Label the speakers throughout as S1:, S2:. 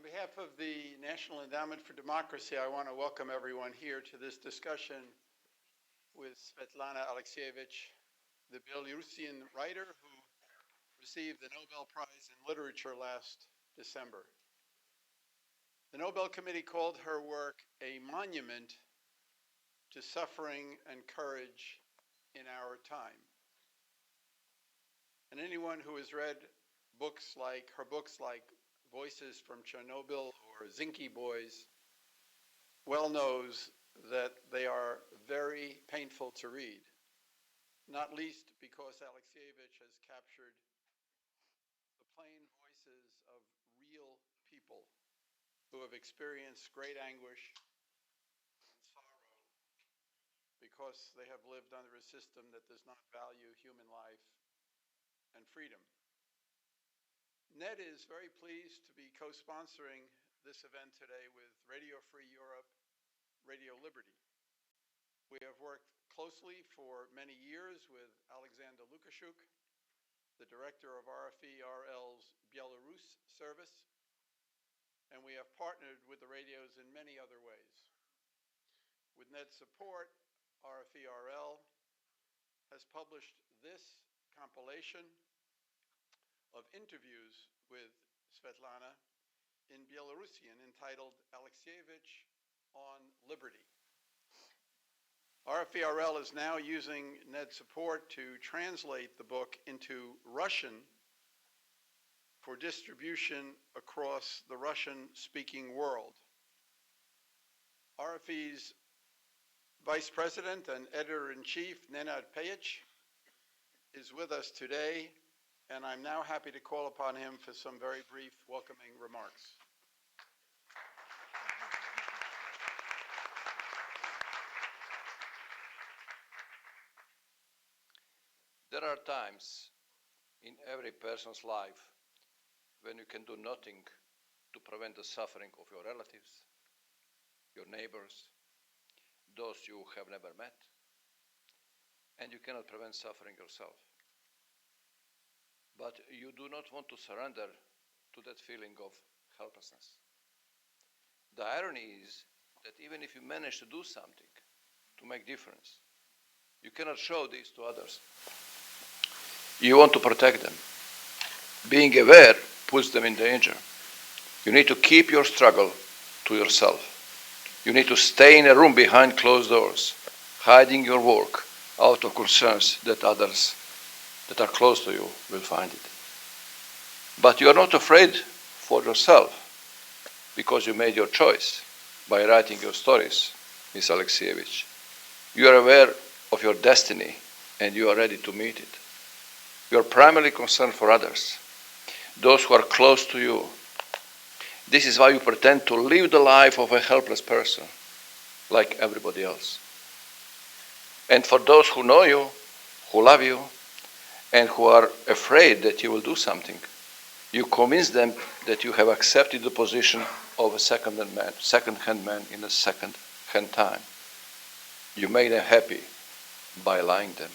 S1: On behalf of the National Endowment for Democracy, I want to welcome everyone here to this discussion with Svetlana Alexievich, the Belarusian writer who received the Nobel Prize in Literature last December. The Nobel Committee called her work a monument to suffering and courage in our time. And anyone who has read her books like Voices from Chernobyl or Zinky Boys well knows that they are very painful to read, not least because Alexievich has captured the plain voices of real people who have experienced great anguish and sorrow because they have lived under a system that does not value human life and freedom. NED is very pleased to be co-sponsoring this event today with Radio Free Europe, Radio Liberty. We have worked closely for many years with Alexander Lukashuk, the director of RFE-RL's Belarus service, and we have partnered with the radios in many other ways. With NED's support, RFE-RL has published this compilation of interviews with Svetlana in Belarusian entitled Alexievich on Liberty. RFE-RL is now using NED support to translate the book into Russian for distribution across the Russian-speaking world. RFE's Vice President and Editor-in-Chief, Nenad Pejic, is with us today, and I'm now happy to call upon him for some very brief welcoming remarks.
S2: There are times in every person's life when you can do nothing to prevent the suffering of your relatives, your neighbors, those you have never met, and you cannot prevent suffering yourself. But you do not want to surrender to that feeling of helplessness. The irony is that even if you manage to do something to make difference, you cannot show this to others. You want to protect them. Being aware puts them in danger. You need to keep your struggle to yourself. You need to stay in a room behind closed doors, hiding your work out of concerns that others that are close to you will find it. But you are not afraid for yourself because you made your choice by writing your stories, Ms. Alexievich. You are aware of your destiny and you are ready to meet it. You are primarily concerned for others, those who are close to you. This is why you pretend to live the life of a helpless person, like everybody else. And for those who know you, who love you, and who are afraid that you will do something, you convince them that you have accepted the position of a second-hand man in a second-hand time. You make them happy by lying them.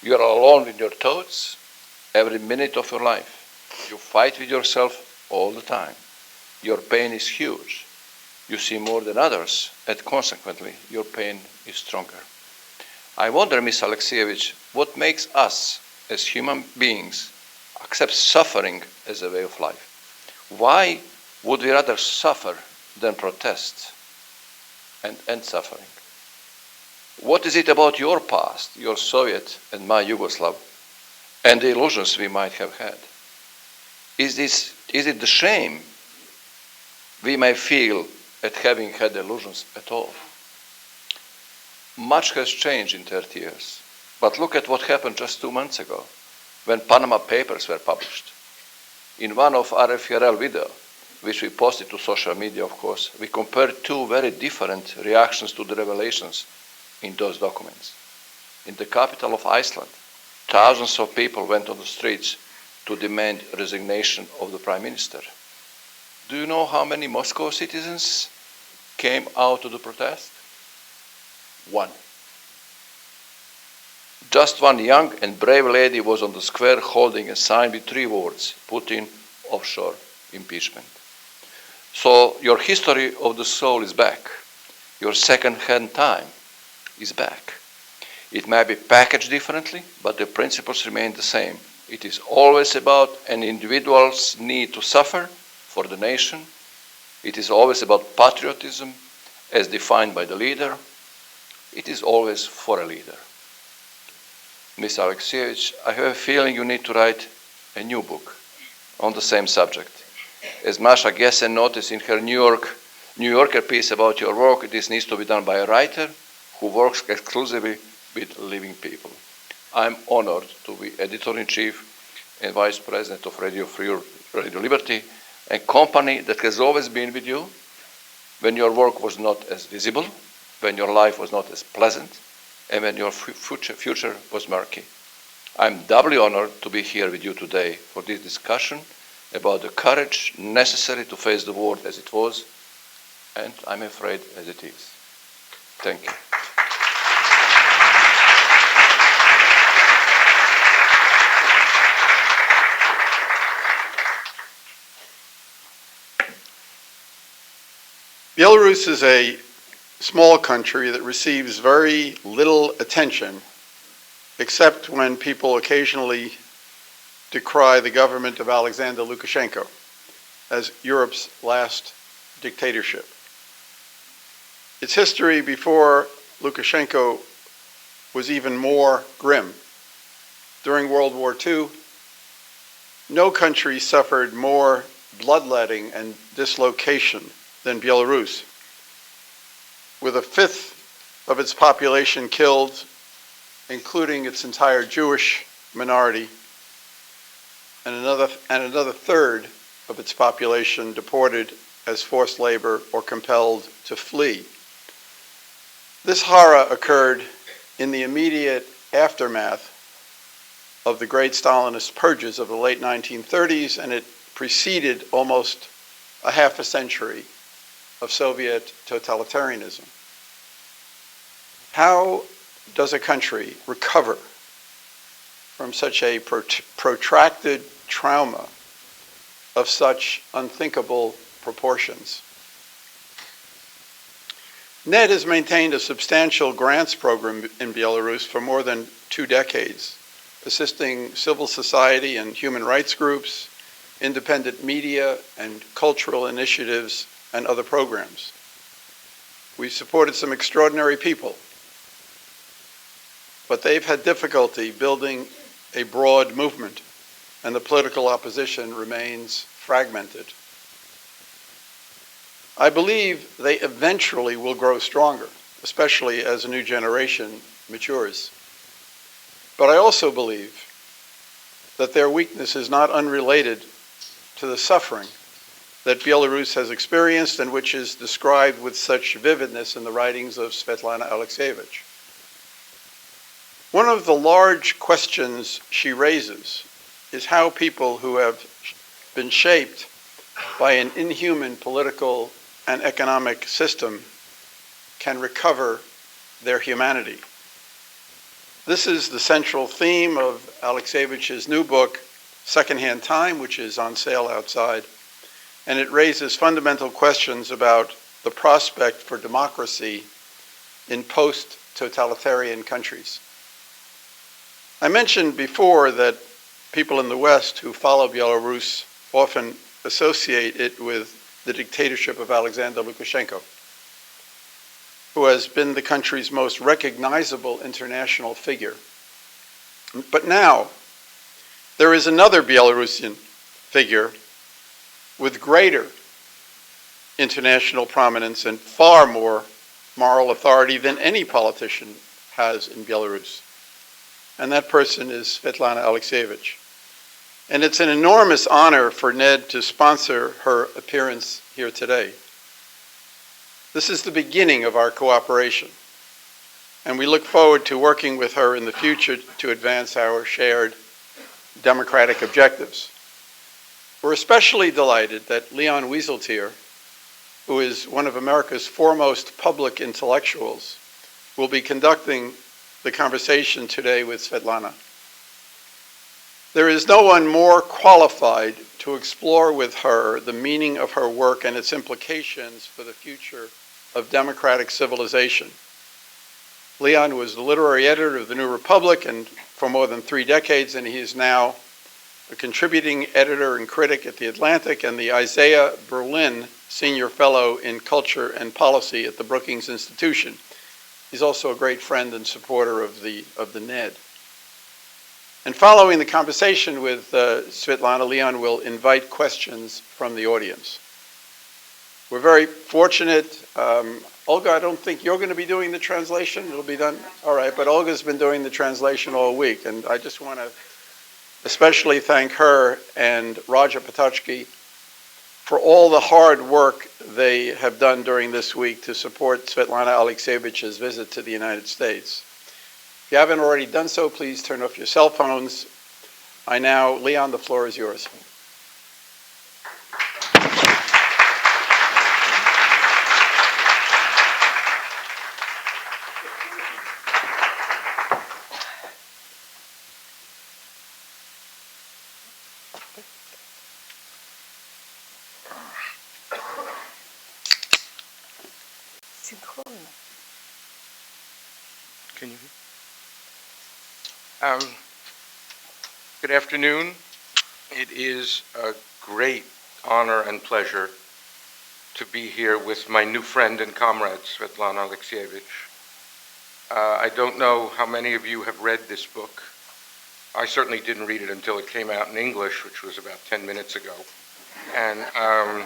S2: You are alone with your thoughts every minute of your life. You fight with yourself all the time. Your pain is huge. You see more than others, and consequently, your pain is stronger. I wonder, Ms. Alexievich, what makes us as human beings accept suffering as a way of life? Why would we rather suffer than protest and end suffering? What is it about your past, your Soviet and my Yugoslav, and the illusions we might have had? Is it the shame we may feel at having had illusions at all? Much has changed in 30 years, but look at what happened just 2 months ago when Panama Papers were published. In one of RFE-RL video, which we posted to social media, of course, we compared two very different reactions to the revelations in those documents. In the capital of Iceland, thousands of people went on the streets to demand resignation of the prime minister. Do you know how many Moscow citizens came out to the protest? 1. Just one young and brave lady was on the square holding a sign with 3 words, Putin offshore impeachment. So your history of the soul is back. Your second-hand time is back. It may be packaged differently, but the principles remain the same. It is always about an individual's need to suffer for the nation. It is always about patriotism as defined by the leader. It is always for a leader. Ms. Alexievich, I have a feeling you need to write a new book on the same subject. As Masha Gessen noticed in her New Yorker piece about your work, this needs to be done by a writer who works exclusively with living people. I'm honored to be editor-in-chief and vice president of Radio Free Radio Liberty, a company that has always been with you when your work was not as visible, when your life was not as pleasant, and when your future was murky. I'm doubly honored to be here with you today for this discussion about the courage necessary to face the world as it was, and I'm afraid as it is. Thank you.
S1: Belarus is a small country that receives very little attention, except when people occasionally decry the government of Alexander Lukashenko as Europe's last dictatorship. Its history before Lukashenko was even more grim. During World War II, no country suffered more bloodletting and dislocation than Belarus, with a fifth of its population killed, including its entire Jewish minority, and another third of its population deported as forced labor or compelled to flee. This horror occurred in the immediate aftermath of the great Stalinist purges of the late 1930s, and it preceded almost a half a century of Soviet totalitarianism. How does a country recover from such a protracted trauma of such unthinkable proportions? NED has maintained a substantial grants program in Belarus for more than 2 decades, assisting civil society and human rights groups, independent media, and cultural initiatives and other programs. We've supported some extraordinary people, but they've had difficulty building a broad movement, and the political opposition remains fragmented. I believe they eventually will grow stronger, especially as a new generation matures. But I also believe that their weakness is not unrelated to the suffering that Belarus has experienced and which is described with such vividness in the writings of Svetlana Alexievich. One of the large questions she raises is how people who have been shaped by an inhuman political and economic system can recover their humanity. This is the central theme of Alexievich's new book, Secondhand Time, which is on sale outside, and it raises fundamental questions about the prospect for democracy in post-totalitarian countries. I mentioned before that people in the West who follow Belarus often associate it with the dictatorship of Alexander Lukashenko, who has been the country's most recognizable international figure. But now, there is another Belarusian figure with greater international prominence and far more moral authority than any politician has in Belarus. And that person is Svetlana Alexievich. And it's an enormous honor for NED to sponsor her appearance here today. This is the beginning of our cooperation, and we look forward to working with her in the future to advance our shared democratic objectives. We're especially delighted that Leon Wieseltier, who is one of America's foremost public intellectuals, will be conducting the conversation today with Svetlana. There is no one more qualified to explore with her the meaning of her work and its implications for the future of democratic civilization. Leon was the literary editor of the New Republic and for more than 3 decades, and he is now a contributing editor and critic at The Atlantic and the Isaiah Berlin Senior Fellow in Culture and Policy at the Brookings Institution. He's also a great friend and supporter of the NED. And following the conversation with Svetlana, Leon will invite questions from the audience. We're very fortunate. Olga, I don't think you're going to be doing the translation. It'll be done. All right, but Olga's been doing the translation all week, and I just want to especially thank her and Roger Patochky for all the hard work they have done during this week to support Svetlana Alexievich's visit to the United States. If you haven't already done so, please turn off your cell phones. Leon, the floor is yours.
S3: Can you hear? Good afternoon. It is a great honor and pleasure to be here with my new friend and comrade, Svetlana Alexievich. I don't know how many of you have read this book. I certainly didn't read it until it came out in English, which was about 10 minutes ago. And I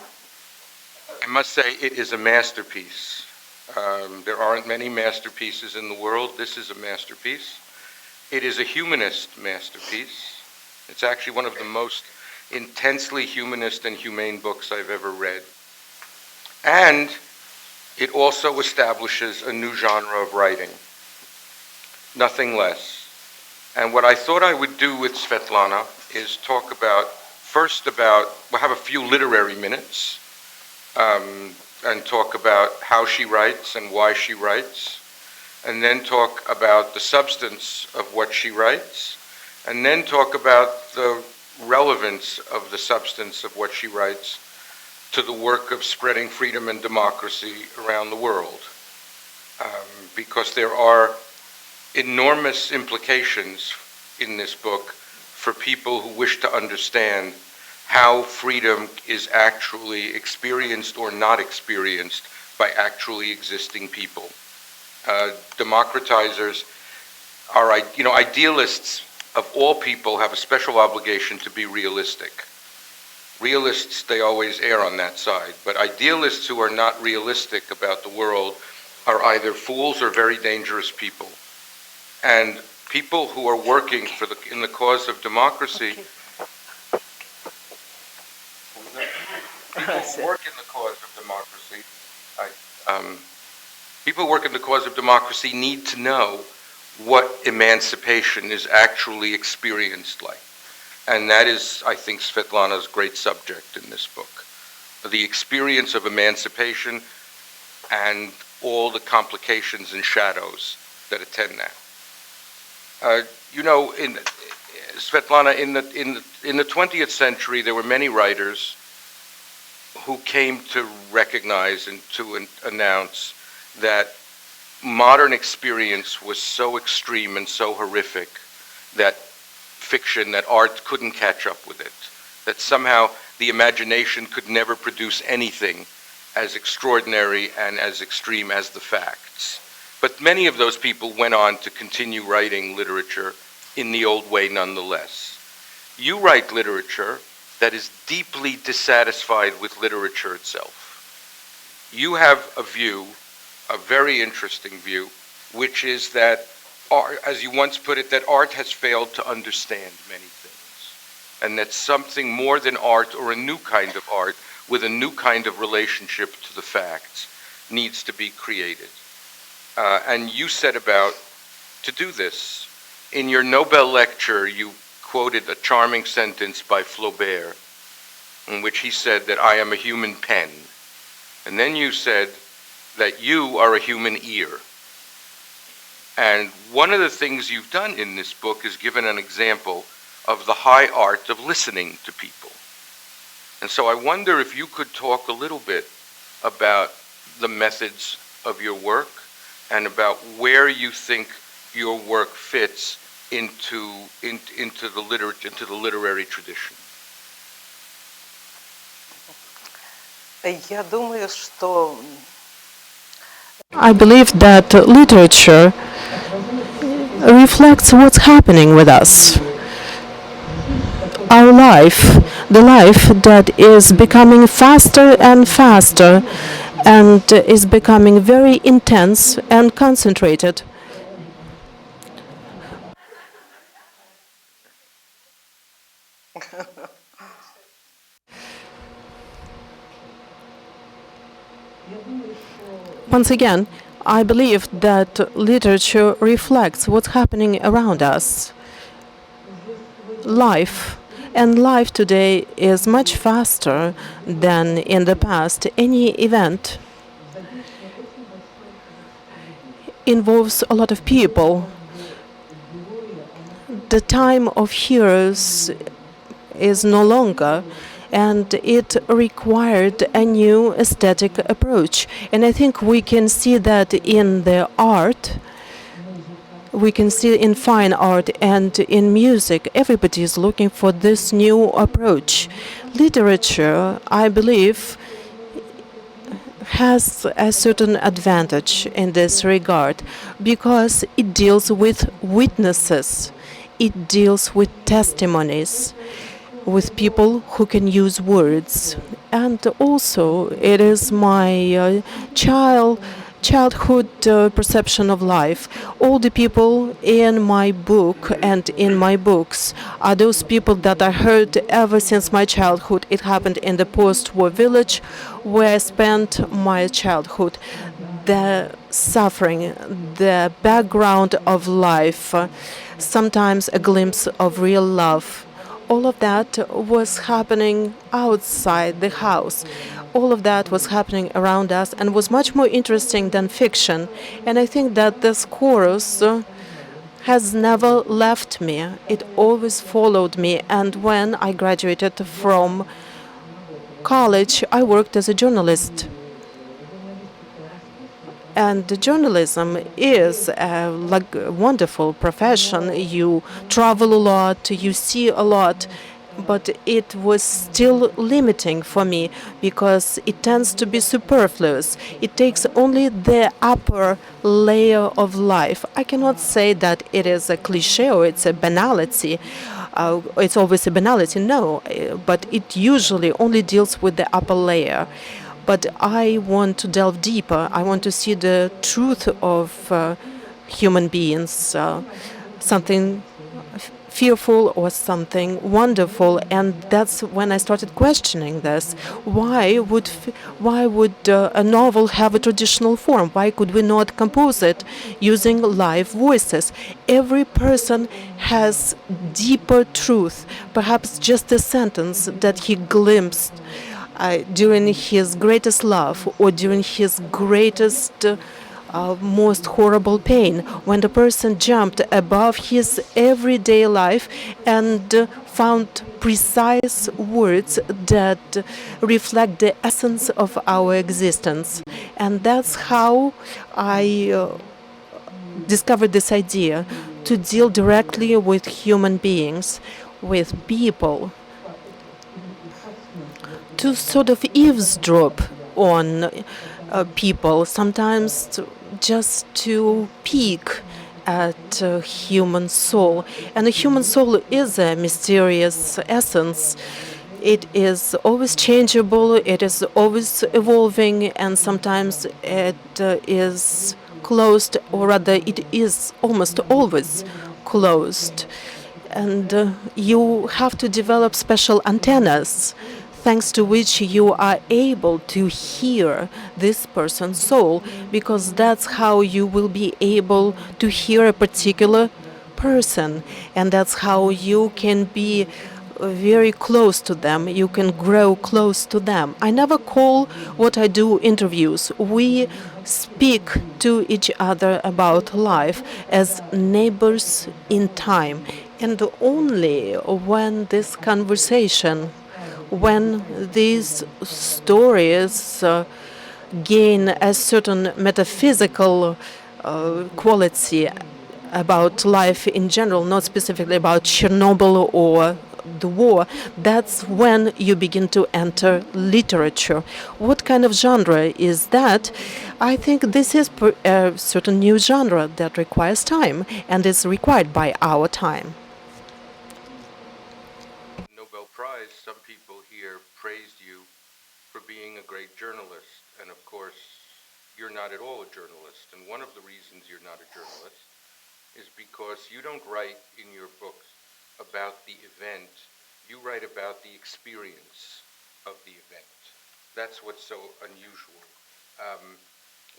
S3: must say it is a masterpiece. There aren't many masterpieces in the world. This is a masterpiece. It is a humanist masterpiece. It's actually one of the most intensely humanist and humane books I've ever read. And it also establishes a new genre of writing. Nothing less. And what I thought I would do with Svetlana is talk about, we'll have a few literary minutes, and talk about how she writes and why she writes, and then talk about the substance of what she writes, and then talk about the relevance of the substance of what she writes to the work of spreading freedom and democracy around the world. Because there are enormous implications in this book for people who wish to understand how freedom is actually experienced or not experienced by actually existing people. Democratizers are, idealists of all people have a special obligation to be realistic. Realists, they always err on that side, but idealists who are not realistic about the world are either fools or very dangerous people. And people who are working in the cause of democracy, people who work in the cause of democracy need to know what emancipation is actually experienced like. And that is, I think, Svetlana's great subject in this book. The experience of emancipation and all the complications and shadows that attend that. Svetlana, in the 20th century, there were many writers who came to recognize and to announce that modern experience was so extreme and so horrific that fiction, that art couldn't catch up with it, that somehow the imagination could never produce anything as extraordinary and as extreme as the facts. But many of those people went on to continue writing literature in the old way nonetheless. You write literature that is deeply dissatisfied with literature itself. You have a view, a very interesting view, which is that, as you once put it, that art has failed to understand many things, and that something more than art, or a new kind of art with a new kind of relationship to the facts, needs to be created. And you set about to do this. In your Nobel lecture, you quoted a charming sentence by Flaubert, in which he said that I am a human pen. And then you said that you are a human ear. And one of the things you've done in this book is given an example of the high art of listening to people. And so I wonder if you could talk a little bit about the methods of your work and about where you think your work fits into the literary tradition.
S4: I believe that literature reflects what's happening with us. Our life, the life that is becoming faster and faster and is becoming very intense and concentrated. Once again, I believe that literature reflects what's happening around us. Life today is much faster than in the past. Any event involves a lot of people. The time of heroes is no longer, and it required a new aesthetic approach. And I think we can see that in the art. We can see in fine art and in music. Everybody is looking for this new approach. Literature, I believe, has a certain advantage in this regard because it deals with witnesses, it deals with testimonies, with people who can use words. And also, it is my childhood perception of life. All the people in my book and in my books are those people that I heard ever since my childhood. It happened in the post-war village where I spent my childhood. The suffering, the background of life, sometimes a glimpse of real love. All of that was happening outside the house. All of that was happening around us and was much more interesting than fiction. And I think that this chorus has never left me. It always followed me. And when I graduated from college, I worked as a journalist. And journalism is a wonderful profession. You travel a lot, you see a lot, but it was still limiting for me because it tends to be superfluous. It takes only the upper layer of life. I cannot say that it is a cliche or it's a banality. It's always a banality, no, but it usually only deals with the upper layer. But I want to delve deeper. I want to see the truth of human beings, something fearful or something wonderful. And that's when I started questioning this. Why would a novel have a traditional form? Why could we not compose it using live voices? Every person has deeper truth, perhaps just a sentence that he glimpsed during his greatest love or during his greatest, most horrible pain, when the person jumped above his everyday life and found precise words that reflect the essence of our existence. And that's how I discovered this idea to deal directly with human beings, with people, to sort of eavesdrop on people, sometimes just to peek at a human soul. And a human soul is a mysterious essence. It is always changeable, it is always evolving, and sometimes it is closed, or rather it is almost always closed. And you have to develop special antennas thanks to which you are able to hear this person's soul, because that's how you will be able to hear a particular person, and that's how you can be very close to them, you can grow close to them. I never call what I do interviews. We speak to each other about life as neighbors in time. And only when this conversation, when these stories gain a certain metaphysical quality about life in general, not specifically about Chernobyl or the war, that's when you begin to enter literature. What kind of genre is that? I think this is a certain new genre that requires time and is required by our time.
S3: Nobel Prize, some people here praised you for being a great journalist. And of course, you're not at all a journalist. And one of the reasons you're not a journalist is because you don't write in your books about the event. You write about the experience of the event. That's what's so unusual.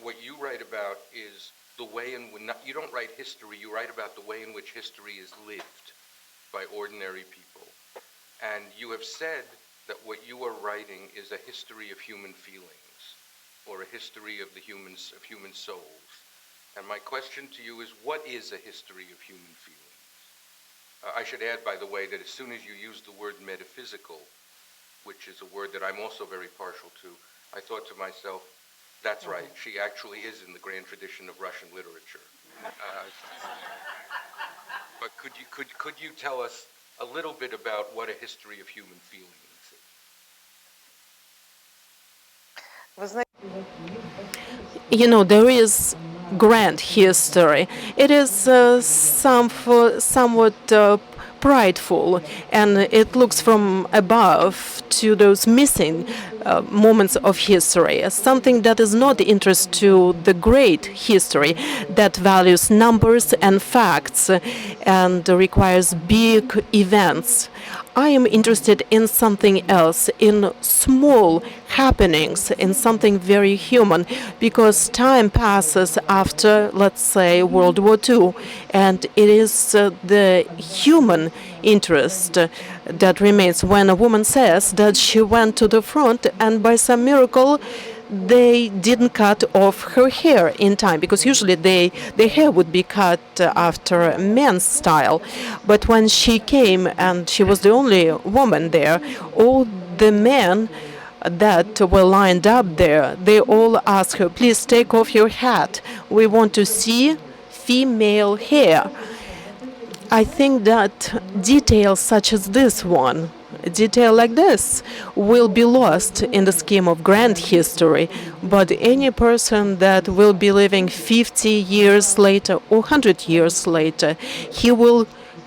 S3: What you write about is the way in which, you don't write history, you write about the way in which history is lived by ordinary people. And you have said that what you are writing is a history of human feelings, or a history of human souls. And my question to you is, what is a history of human feelings? I should add, by the way, that as soon as you used the word metaphysical, which is a word that I'm also very partial to, I thought to myself, that's right, she actually is in the grand tradition of Russian literature. But could you tell us a little bit about what a history of human feelings is?
S4: You know, there is grand history. It is somewhat prideful, and it looks from above to those missing moments of history, something that is not interest to the great history that values numbers and facts and requires big events. I am interested in something else, in small happenings, in something very human, because time passes after, let's say, World War II, and it is the human interest that remains. When a woman says that she went to the front and by some miracle they didn't cut off her hair in time, because usually the hair would be cut after men's style. But when she came and she was the only woman there, all the men that were lined up there, they all asked her, please take off your hat. We want to see female hair. I think that details such as this one, a detail like this, will be lost in the scheme of grand history, but any person that will be living 50 years later or 100 years later, he will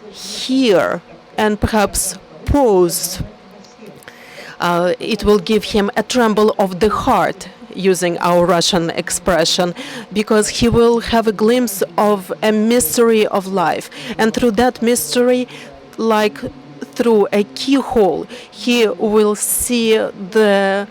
S4: hear and perhaps pause. It will give him a tremble of the heart, using our Russian expression, because he will have a glimpse of a mystery of life. And through that mystery, like through a keyhole, he will see the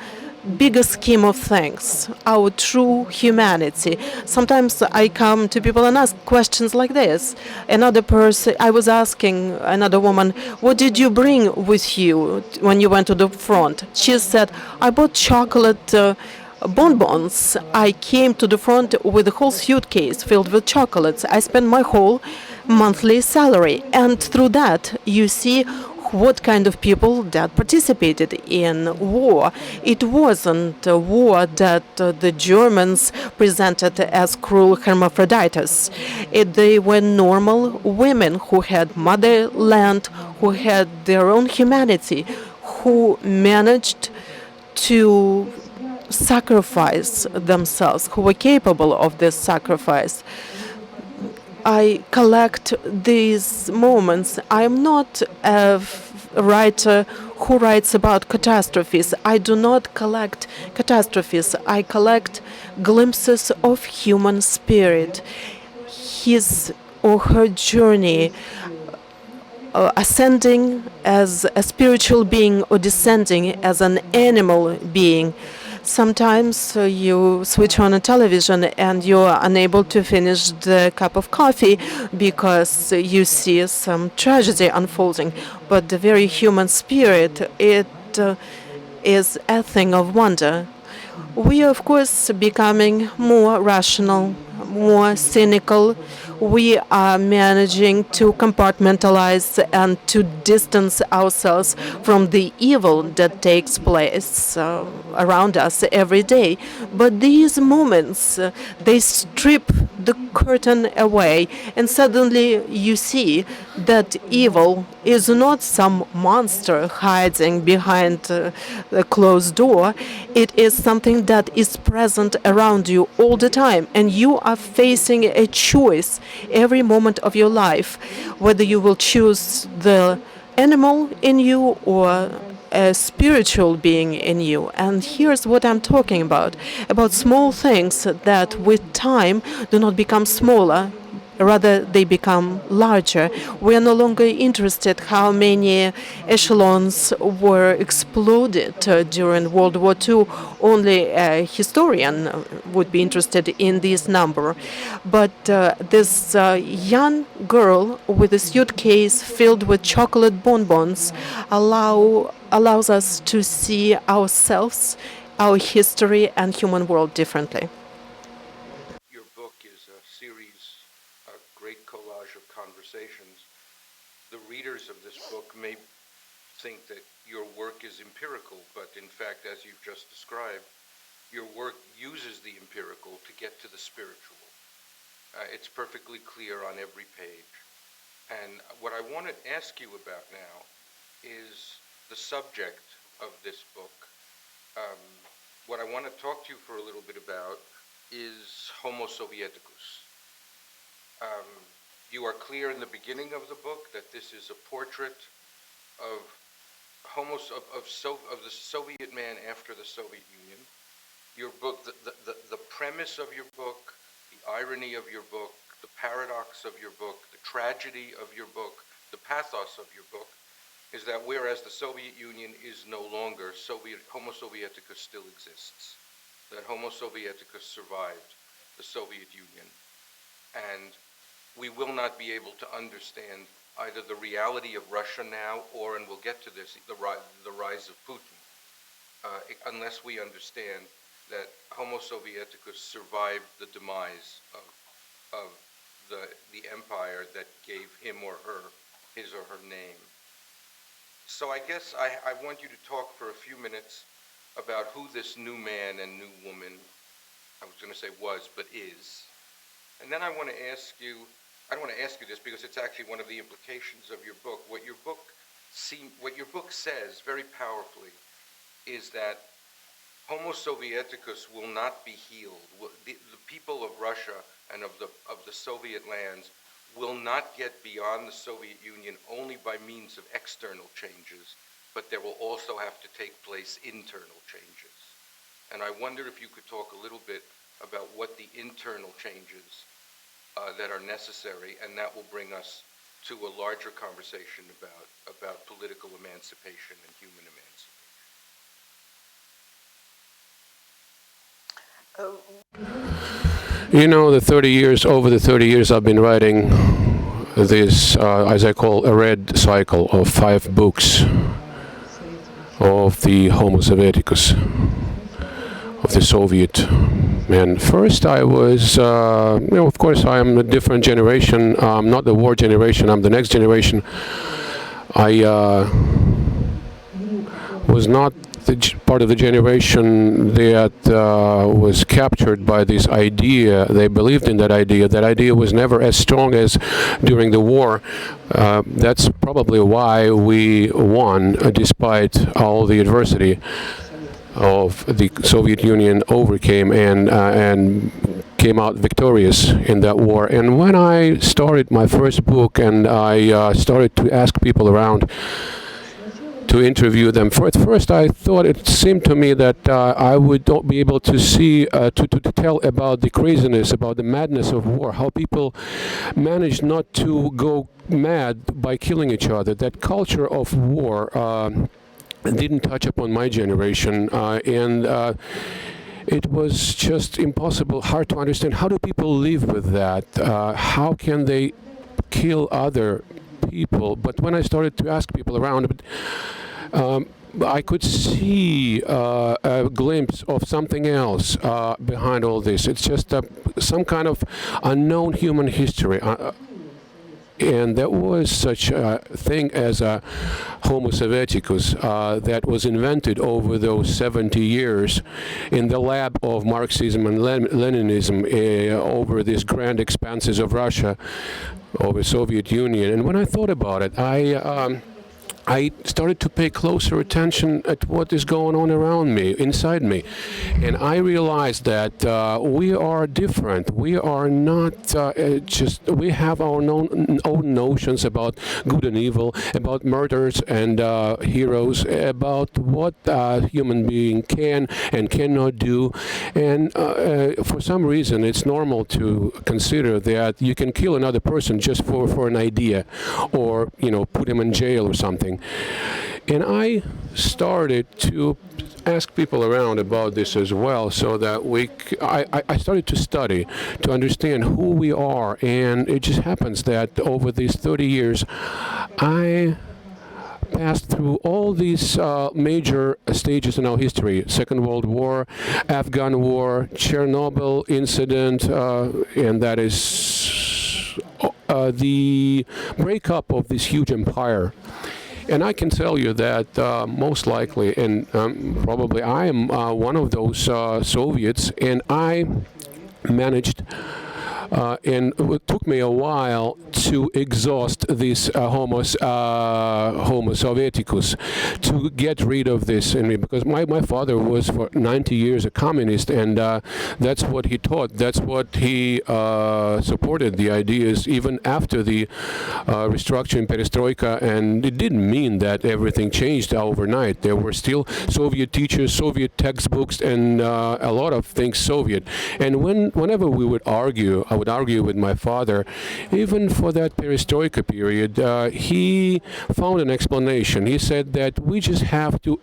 S4: bigger scheme of things, our true humanity. Sometimes I come to people and ask questions like this. Another person, I was asking another woman, what did you bring with you when you went to the front? She said, I bought chocolate bonbons. I came to the front with a whole suitcase filled with chocolates. I spent my whole monthly salary. And through that, you see what kind of people that participated in war. It wasn't a war that the Germans presented as cruel hermaphrodites. They were normal women who had motherland, who had their own humanity, who managed to sacrifice themselves, who were capable of this sacrifice. I collect these moments. I'm not a writer who writes about catastrophes. I do not collect catastrophes. I collect glimpses of human spirit, his or her journey, ascending as a spiritual being or descending as an animal being. Sometimes you switch on a television and you're unable to finish the cup of coffee because you see some tragedy unfolding. But the very human spirit, it is a thing of wonder. We are, of course, becoming more rational, more cynical. We are managing to compartmentalize and to distance ourselves from the evil that takes place around us every day. But these moments, they strip the curtain away, and suddenly you see that evil is not some monster hiding behind a closed door. It is something that is present around you all the time, and you are facing a choice every moment of your life, whether you will choose the animal in you or a spiritual being in you. And here's what I'm talking about small things that with time do not become smaller, rather they become larger. We are no longer interested how many echelons were exploded during World War II. Only a historian would be interested in this number. But this young girl with a suitcase filled with chocolate bonbons allows us to see ourselves, our history, and human world differently.
S3: Your book is a series, a great collage of conversations. The readers of this book may think that your work is empirical, but in fact, as you've just described, your work uses the empirical to get to the spiritual. It's perfectly clear on every page. And what I want to ask you about now is the subject of this book. What I want to talk to you for a little bit about is Homo Sovieticus. You are clear in the beginning of the book that this is a portrait of the Soviet man after the Soviet Union. Your book, the premise of your book, the irony of your book, the paradox of your book, the tragedy of your book, the pathos of your book, is that whereas the Soviet Union is no longer, Homo Sovieticus still exists. That Homo Sovieticus survived the Soviet Union. And we will not be able to understand either the reality of Russia now or, and we'll get to this, the rise of Putin, unless we understand that Homo Sovieticus survived the demise of the empire that gave him or her his or her name. So I guess I want you to talk for a few minutes about who this new man and new woman, I was going to say was, but is. And then I don't want to ask you this because it's actually one of the implications of your book. What your book says very powerfully is that Homo Sovieticus will not be healed. The people of Russia and of the Soviet lands will not get beyond the Soviet Union only by means of external changes, but there will also have to take place internal changes. And I wonder if you could talk a little bit about what the internal changes that are necessary, and that will bring us to a larger conversation about political emancipation and human emancipation.
S5: You know, over the 30 years I've been writing this, as I call, a red cycle of 5 books of the Homo Sovieticus, of the Soviet man. First I was, of course I am a different generation. I'm not the war generation, I'm the next generation. I was not part of the generation that was captured by this idea. They believed in that idea. That idea was never as strong as during the war. That's probably why we won, despite all the adversity of the Soviet Union overcame and came out victorious in that war. And when I started my first book and I started to ask people around to interview them, at first I thought, it seemed to me that I would not be able to see, to tell about the craziness, about the madness of war, how people managed not to go mad by killing each other. That culture of war didn't touch upon my generation, and it was just impossible, hard to understand. How do people live with that? How can they kill other people? But when I started to ask people around, I could see a glimpse of something else behind all this. It's just some kind of unknown human history. And there was such a thing as a Homo Sovieticus that was invented over those 70 years in the lab of Marxism and Leninism over these grand expanses of Russia, over Soviet Union. And when I thought about it, I started to pay closer attention at what is going on around me, inside me. And I realized that we are different. We are not we have our own notions about good and evil, about murders and heroes, about what a human being can and cannot do. And for some reason, it's normal to consider that you can kill another person just for an idea, or, put him in jail or something. And I started to ask people around about this as well, so that I started to study, to understand who we are. And it just happens that over these 30 years, I passed through all these major stages in our history: Second World War, Afghan War, Chernobyl incident, and that is the breakup of this huge empire. And I can tell you that most likely, and probably I am one of those Soviets, and I managed, and it took me a while to exhaust this Homo Sovieticus, to get rid of this in me, because my father was for 90 years a communist, and that's what he taught, that's what he supported, the ideas, even after the restructuring, perestroika. And it didn't mean that everything changed overnight. There were still Soviet teachers, Soviet textbooks, and a lot of things Soviet. And whenever we would argue, I would argue with my father, even for that perestroika period, he found an explanation. He said that we just have to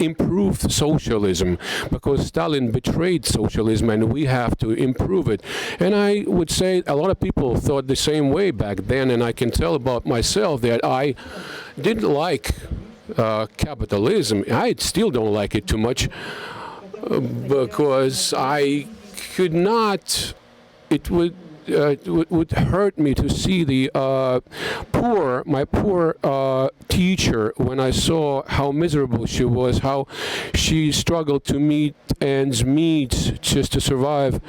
S5: improve socialism, because Stalin betrayed socialism and we have to improve it. And I would say a lot of people thought the same way back then, and I can tell about myself that I didn't like capitalism. I still don't like it too much, because I could not. It would hurt me to see the my poor teacher, when I saw how miserable she was, how she struggled to meet ends meet just to survive.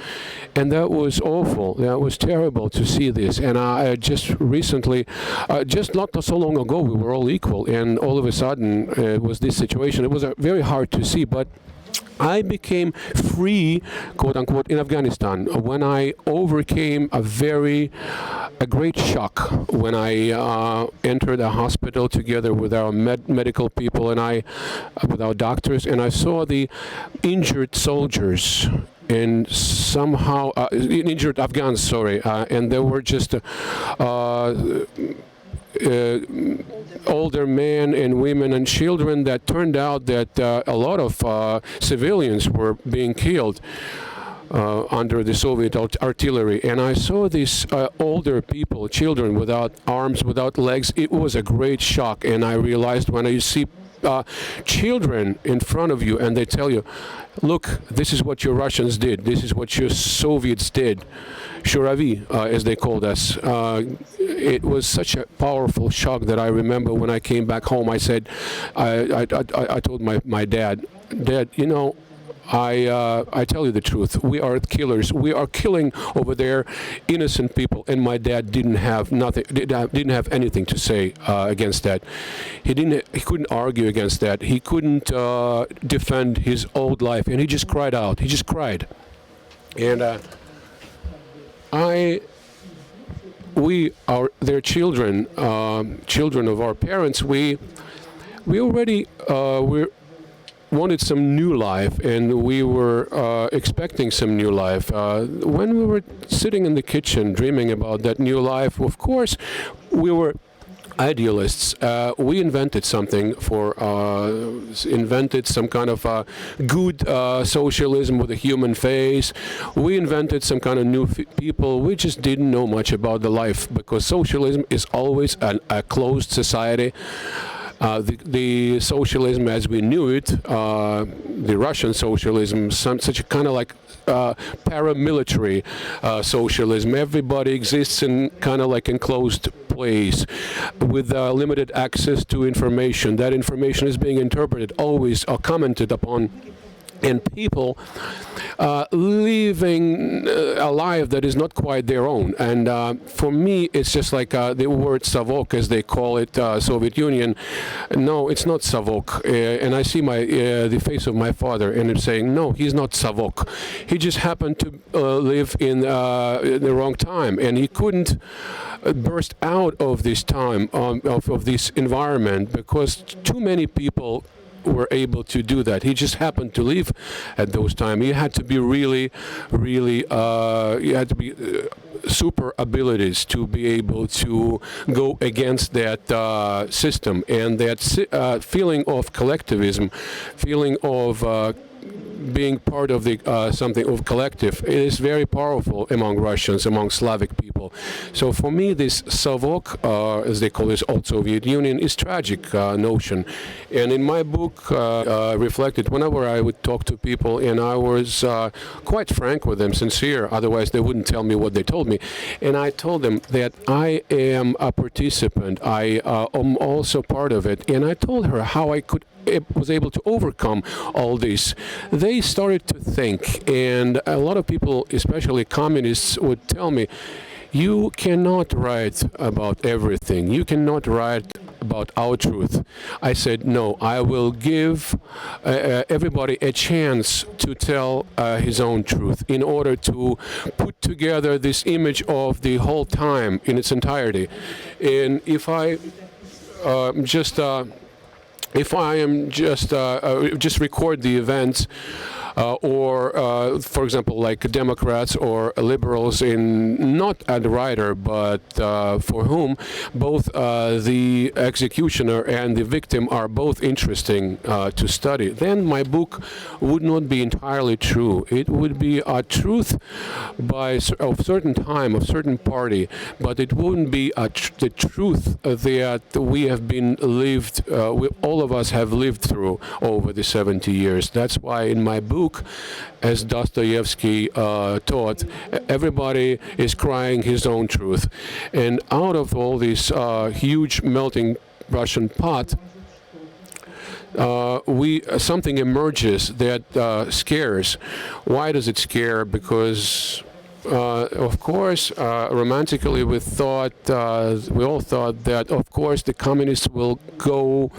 S5: And that was awful. That was terrible to see this. And I just recently, just not so long ago, we were all equal. And all of a sudden, it was this situation. It was very hard to see, but I became free, quote unquote, in Afghanistan when I overcame a great shock when I entered a hospital together with our medical people and with our doctors, and I saw the injured soldiers and somehow injured Afghans, and they were just older men and women and children. That turned out that a lot of civilians were being killed under the Soviet artillery. And I saw these older people, children without arms, without legs. It was a great shock. And I realized when I see children in front of you and they tell you, look, this is what your Russians did, this is what your Soviets did, Shuravi, as they called us. It was such a powerful shock that I remember when I came back home, I said, I told my dad, you know, I tell you the truth. We are killers. We are killing over there innocent people. And my dad didn't have anything to say against that. He couldn't argue against that. He couldn't defend his old life. And he just cried out. He just cried. And we are their children, children of our parents. We already wanted some new life, and we were expecting some new life. When we were sitting in the kitchen dreaming about that new life, of course, we were idealists. We invented something invented some kind of good socialism with a human face. We invented some kind of new people. We just didn't know much about the life, because socialism is always a closed society. The socialism as we knew it, the Russian socialism, such a kind of like paramilitary socialism. Everybody exists in kind of like enclosed place with limited access to information. That information is being interpreted always or commented upon, and people living a life that is not quite their own. And for me, it's just like the word savok, as they call it, Soviet Union. No, it's not savok. And I see the face of my father, and I'm saying, no, he's not savok. He just happened to live in the wrong time, and he couldn't burst out of this time, of this environment, because too many people were able to do that. He just happened to live at those times. You had to be really, you had to be super abilities to be able to go against that system, and that feeling of collectivism, feeling of being part of the something of collective, it is very powerful among Russians, among Slavic people. So for me, this Savok, as they call this old Soviet Union, is tragic notion. And in my book, reflected whenever I would talk to people, and I was quite frank with them, sincere, otherwise they wouldn't tell me what they told me. And I told them that I am a participant, I am also part of it. And I told her how I was able to overcome all this. They started to think, and a lot of people, especially communists, would tell me, you cannot write about everything. You cannot write about our truth. I said, no, I will give everybody a chance to tell his own truth in order to put together this image of the whole time in its entirety. And if I just record the events, or for example, like Democrats or liberals, in not a writer, but for whom both the executioner and the victim are both interesting to study, then my book would not be entirely true. It would be a truth of certain time, of certain party, but it wouldn't be the truth that we have been lived, all of us have lived through over the 70 years. That's why in my book, as Dostoevsky taught, everybody is crying his own truth. And out of all this huge melting Russian pot, something emerges that scares. Why does it scare? Because of course, romantically, we all thought that, of course, the communists will go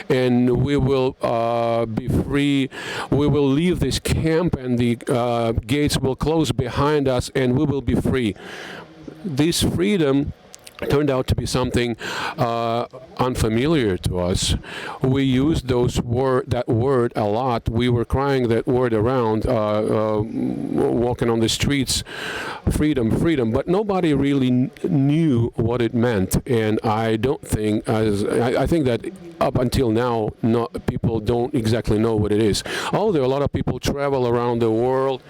S5: and we will be free. We will leave this camp and the gates will close behind us and we will be free. This freedom turned out to be something unfamiliar to us. We used that word a lot. We were crying that word around, walking on the streets, freedom, freedom. But nobody really knew what it meant. And I don't think, I think that up until now, people don't exactly know what it is. Although a lot of people travel around the world,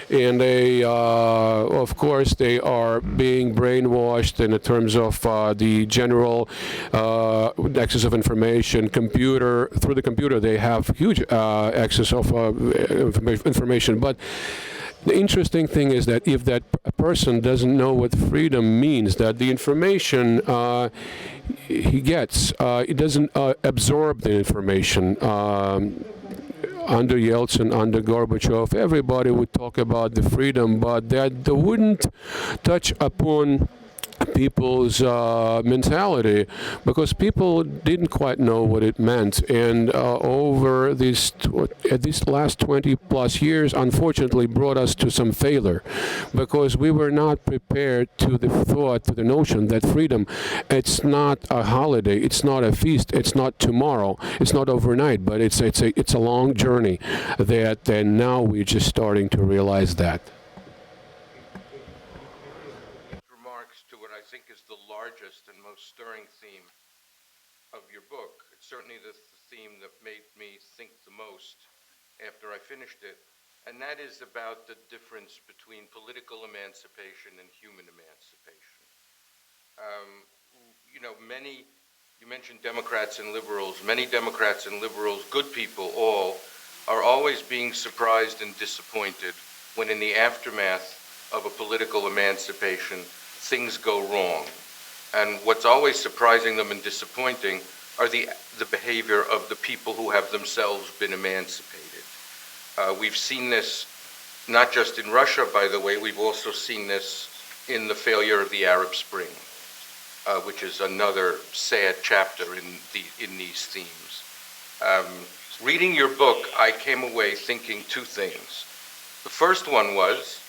S5: and they, of course, they are being brainwashed in terms of the general access of information. Through the computer, they have huge access of information. But the interesting thing is that if that person doesn't know what freedom means, that the information he gets, it doesn't absorb the information. Under Yeltsin, under Gorbachev, everybody would talk about the freedom, but that they wouldn't touch upon people's mentality, because people didn't quite know what it meant. And over these last 20 plus years, unfortunately, brought us to some failure, because we were not prepared to the notion that freedom, it's not a holiday, it's not a feast, it's not tomorrow, it's not overnight, but it's a long journey. And now we're just starting to realize that.
S3: I think is the largest and most stirring theme of your book. It's certainly the theme that made me think the most after I finished it, and that is about the difference between political emancipation and human emancipation. Many You mentioned Democrats and liberals. Many Democrats and liberals, good people all, are always being surprised and disappointed when in the aftermath of a political emancipation, things go wrong. And what's always surprising them and disappointing are the behavior of the people who have themselves been emancipated. We've seen this not just in Russia, by the way, we've also seen this in the failure of the Arab Spring, which is another sad chapter in these themes. Reading your book, I came away thinking two things. The first one was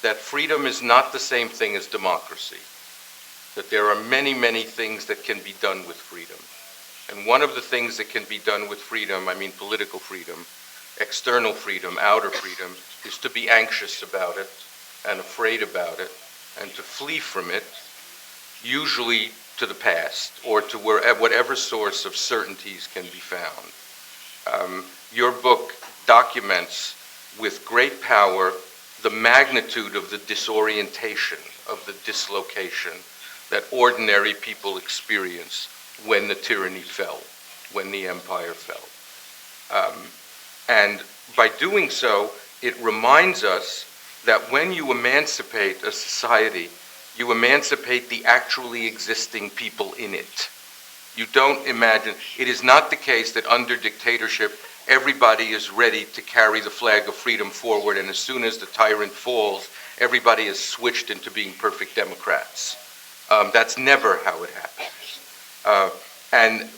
S3: that freedom is not the same thing as democracy, that there are many, many things that can be done with freedom. And one of the things that can be done with freedom, I mean political freedom, external freedom, outer freedom, is to be anxious about it and afraid about it and to flee from it, usually to the past or to whatever source of certainties can be found. Your book documents with great power the magnitude of the disorientation, of the dislocation that ordinary people experience when the tyranny fell, when the empire fell. And by doing so, it reminds us that when you emancipate a society, you emancipate the actually existing people in it. You don't imagine, it is not the case that under dictatorship, everybody is ready to carry the flag of freedom forward, and as soon as the tyrant falls, everybody is switched into being perfect Democrats. That's never how it happens. And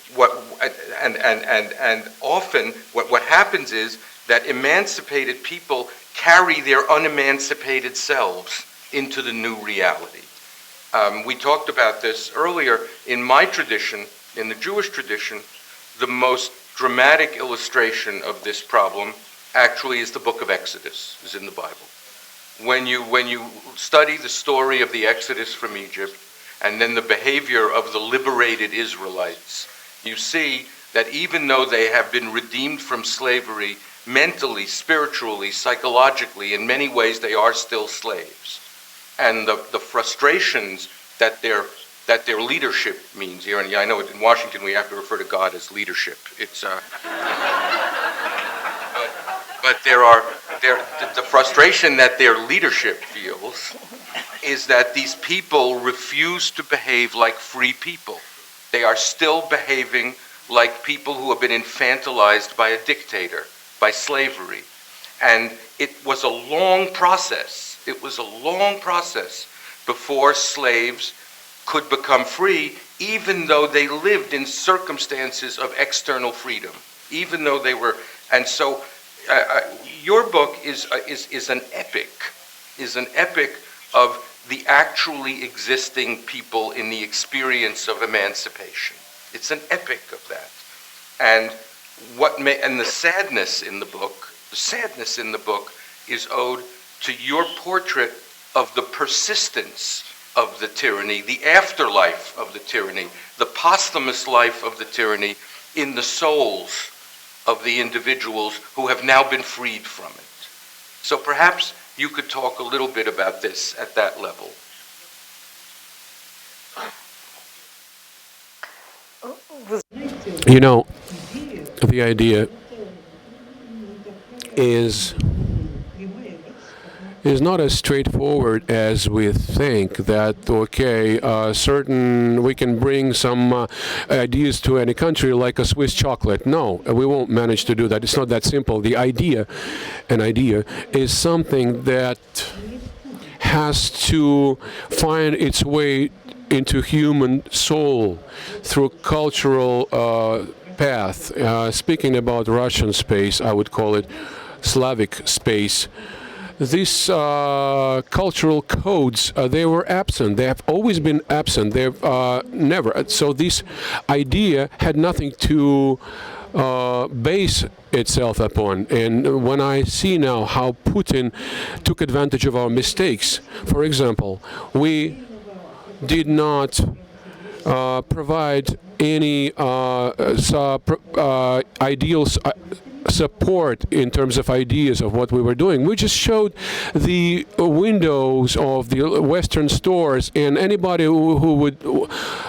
S3: often what happens is that emancipated people carry their unemancipated selves into the new reality. We talked about this earlier. In my tradition, in the Jewish tradition, the most dramatic illustration of this problem actually is the book of Exodus, is in the Bible. When you study the story of the Exodus from Egypt, and then the behavior of the liberated Israelites, you see that even though they have been redeemed from slavery, mentally, spiritually, psychologically, in many ways they are still slaves. And the frustrations that their leadership means here, and I know in Washington we have to refer to God as leadership. It's but the frustration that their leadership feels is that these people refuse to behave like free people. They are still behaving like people who have been infantilized by a dictator, by slavery. And it was a long process. It was a long process before slaves could become free, even though they lived in circumstances of external freedom, even though they were. And so your book is an epic of the actually existing people in the experience of emancipation. It's an epic of that. And the sadness in the book is owed to your portrait of the persistence of the tyranny, the afterlife of the tyranny, the posthumous life of the tyranny in the souls of the individuals who have now been freed from it. So perhaps you could talk a little bit about this at that level.
S5: You know, the idea is not as straightforward as we think that, okay, we can bring some ideas to any country like a Swiss chocolate. No, we won't manage to do that. It's not that simple. An idea is something that has to find its way into human soul through cultural path. Speaking about Russian space, I would call it Slavic space. These cultural codes, they were absent. They have always been absent. They've never. So this idea had nothing to base itself upon. And when I see now how Putin took advantage of our mistakes, for example, we did not provide any ideals support in terms of ideas of what we were doing. We just showed the windows of the Western stores, and anybody who would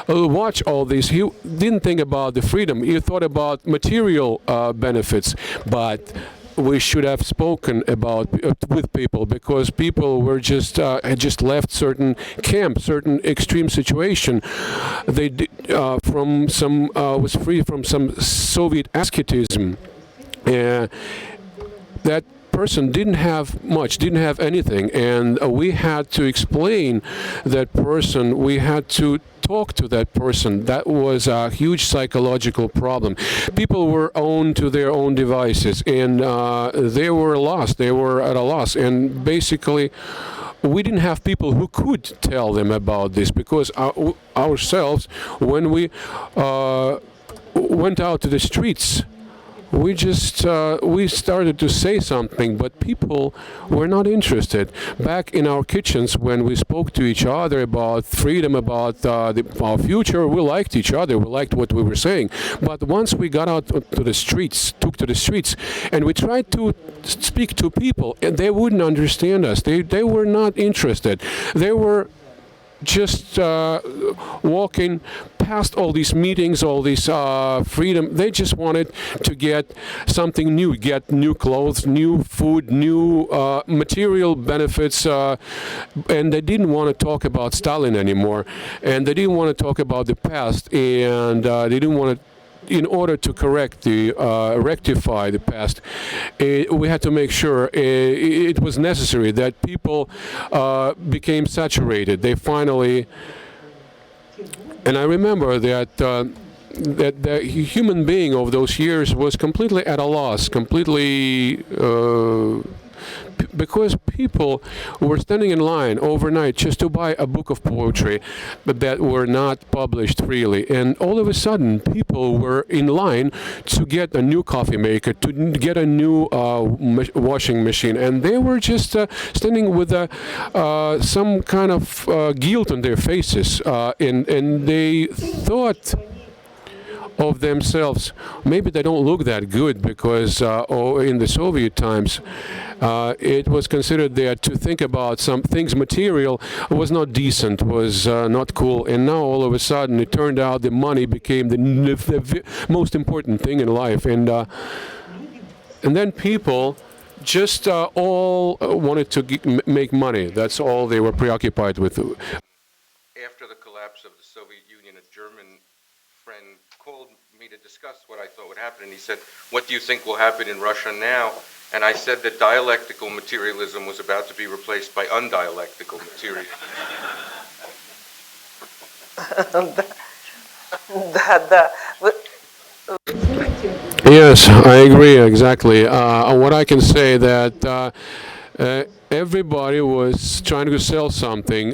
S5: watch all this, he didn't think about the freedom. He thought about material benefits, but we should have spoken about with people, because people were just had just left certain camp, certain extreme situation. They from some was free from some Soviet asceticism. That person didn't have much, didn't have anything, and we had to explain that person. We had to talk to that person. That was a huge psychological problem. People were owned to their own devices, and they were lost. They were at a loss, and basically we didn't have people who could tell them about this, because ourselves, when we went out to the streets, we just we started to say something, but people were not interested. Back in our kitchens, when we spoke to each other about freedom, about our future, we liked each other, we liked what we were saying. But once we got out to the streets, and we tried to speak to people, and they wouldn't understand us. They were not interested. They were just walking past all these meetings, all this freedom. They just wanted to get something new, get new clothes, new food, new material benefits, and they didn't want to talk about Stalin anymore, and they didn't want to talk about the past, and they didn't want to. In order to rectify the past, we had to make sure it was necessary that people became saturated. They finally, and I remember that that the human being of those years was completely at a loss, completely. Because people were standing in line overnight just to buy a book of poetry that were not published freely, and all of a sudden people were in line to get a new coffee maker, to get a new washing machine, and they were just standing with some kind of guilt on their faces, and they thought of themselves, maybe they don't look that good, because in the Soviet times it was considered that to think about some things material was not decent, was not cool, and now all of a sudden it turned out the money became the most important thing in life, and then people just all wanted to make money. That's all they were preoccupied with.
S3: After the collapse of the Soviet Union, a German friend called me to discuss what I thought would happen, and he said, "What do you think will happen in Russia now?" And I said that dialectical materialism was about to be replaced by undialectical materialism.
S5: Yes, I agree exactly. What I can say that everybody was trying to sell something.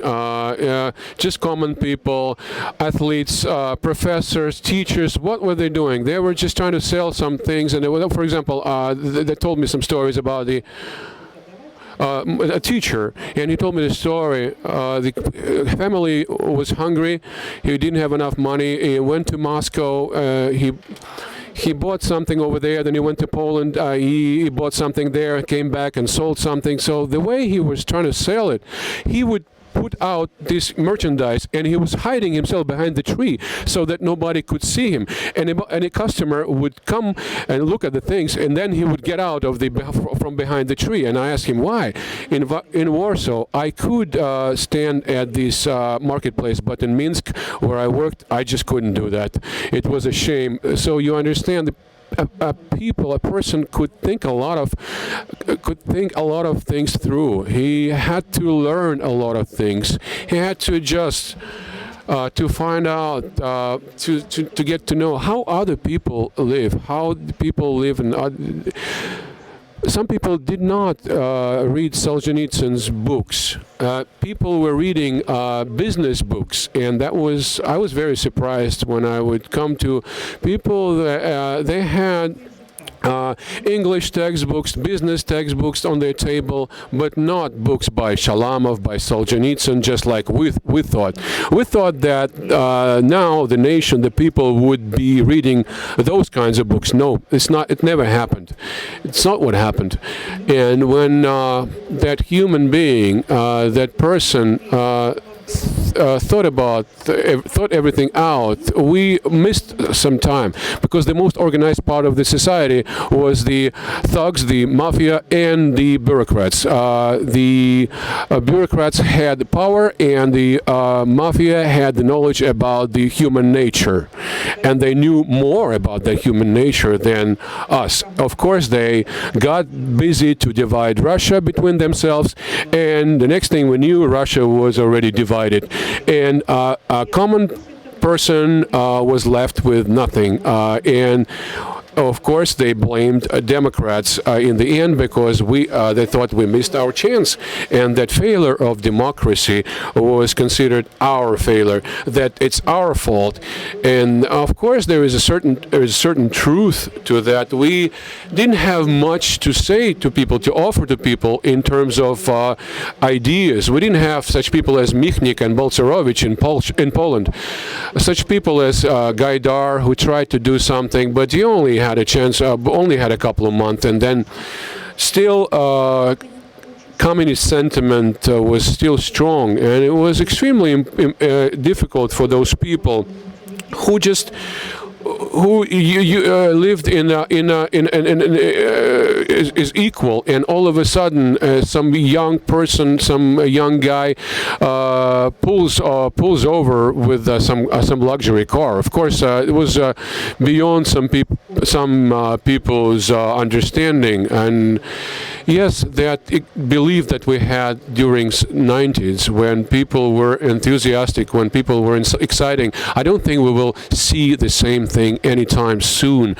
S5: Just common people, athletes, professors, teachers. What were they doing? They were just trying to sell some things. And they were, for example, they told me some stories about a teacher, and he told me the story. The family was hungry. He didn't have enough money. He went to Moscow. He bought something over there, then he went to Poland, he bought something there, came back and sold something. So the way he was trying to sell it, he would put out this merchandise, and he was hiding himself behind the tree so that nobody could see him. And a customer would come and look at the things, and then he would get out of from behind the tree. And I asked him why. In Warsaw, I could stand at this marketplace, but in Minsk, where I worked, I just couldn't do that. It was a shame. So you understand. A person could think a lot of things through. He had to learn a lot of things. He had to adjust, to find out, to get to know how other people live, how people live in. Some people did not read Solzhenitsyn's books. People were reading business books, and I was very surprised when I would come to people that they had English textbooks, business textbooks on their table, but not books by Shalamov, by Solzhenitsyn, just like we thought. We thought that now the nation, the people would be reading those kinds of books. No, it's not. It never happened. It's not what happened. And when that human being, that person, thought everything out, we missed some time, because the most organized part of the society was the thugs, the mafia, and the bureaucrats. The bureaucrats had the power, and the mafia had the knowledge about the human nature, and they knew more about the human nature than us. Of course, they got busy to divide Russia between themselves, and the next thing we knew, Russia was already divided, and a common person was left with nothing. And of course, they blamed Democrats in the end, because they thought we missed our chance, and that failure of democracy was considered our failure, that it's our fault. And of course, there is a certain truth to that. We didn't have much to say to people, to offer to people in terms of ideas. We didn't have such people as Michnik and Balcerowicz in Poland, such people as Gaidar, who tried to do something, but he only had a chance, only had a couple of months, and then still communist sentiment was still strong, and it was extremely difficult for those people who just lived is equal, and all of a sudden some young person, some young guy pulls over with some luxury car. Of course, it was beyond some people's understanding, and yes, that belief that we had during 90s, when people were enthusiastic, when people were exciting. I don't think we will see the same thing anytime soon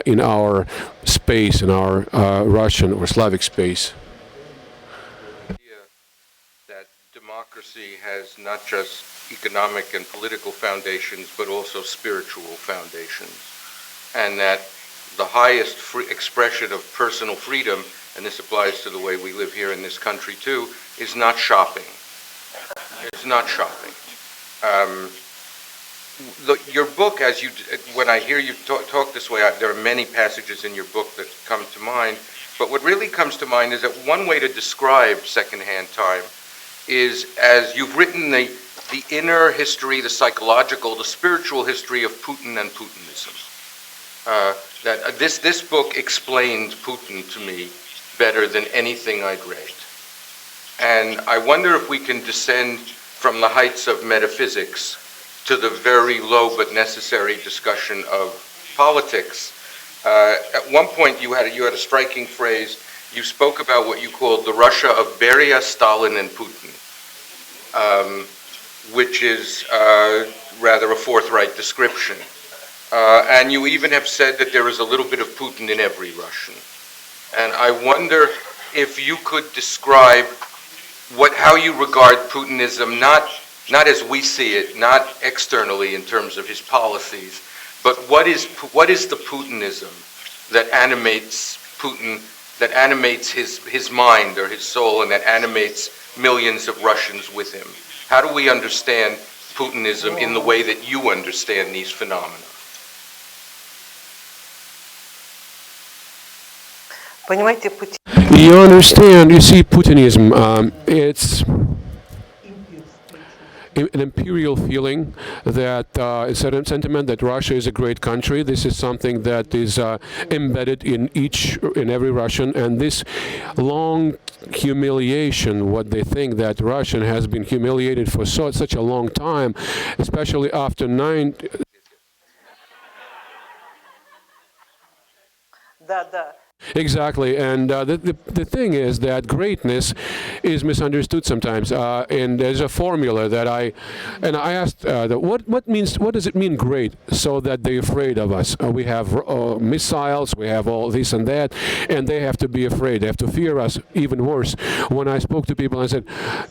S5: in our space, in our Russian or Slavic space.
S3: That democracy has not just economic and political foundations, but also spiritual foundations, and that the highest expression of personal freedom, and this applies to the way we live here in this country too, is not shopping. It's not shopping. Your book, when I hear you talk this way, there are many passages in your book that come to mind, but what really comes to mind is that one way to describe secondhand time is, as you've written, the inner history, the psychological, the spiritual history of Putin and Putinism. That this book explained Putin to me better than anything I'd read. And I wonder if we can descend from the heights of metaphysics to the very low but necessary discussion of politics. At one point you had a striking phrase. You spoke about what you called the Russia of Beria, Stalin, and Putin, which is rather a forthright description. And you even have said that there is a little bit of Putin in every Russian. And I wonder if you could describe how you regard Putinism, not as we see it, not externally in terms of his policies, but what is the Putinism that animates Putin, that animates his mind or his soul, and that animates millions of Russians with him? How do we understand Putinism in the way that you understand these phenomena?
S5: You understand, you see, Putinism, it's an imperial feeling, that it's a sentiment that Russia is a great country. This is something that is embedded in every Russian, and this long humiliation, what they think that Russian has been humiliated for such a long time, especially after Exactly, and the thing is that greatness is misunderstood sometimes, and there's a formula that I asked, what does it mean great, so that they're afraid of us? We have missiles, we have all this and that, and they have to be afraid. They have to fear us even worse. When I spoke to people, I said,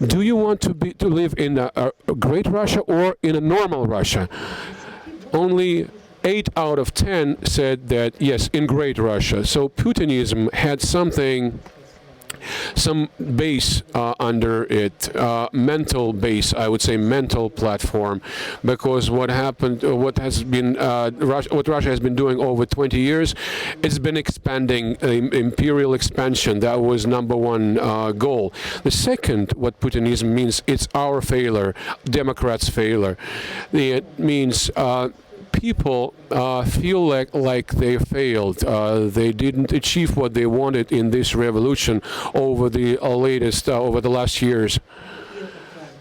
S5: "Do you want to live in a great Russia or in a normal Russia?" Only 8 out of 10 said that, yes, in Great Russia. So Putinism had some base under it, mental base, I would say, mental platform, because what happened, what Russia has been doing over 20 years, it's been expanding, imperial expansion. That was number one goal. The second, what Putinism means, it's our failure, Democrats' failure. It means people feel like they failed. They didn't achieve what they wanted in this revolution over the last years.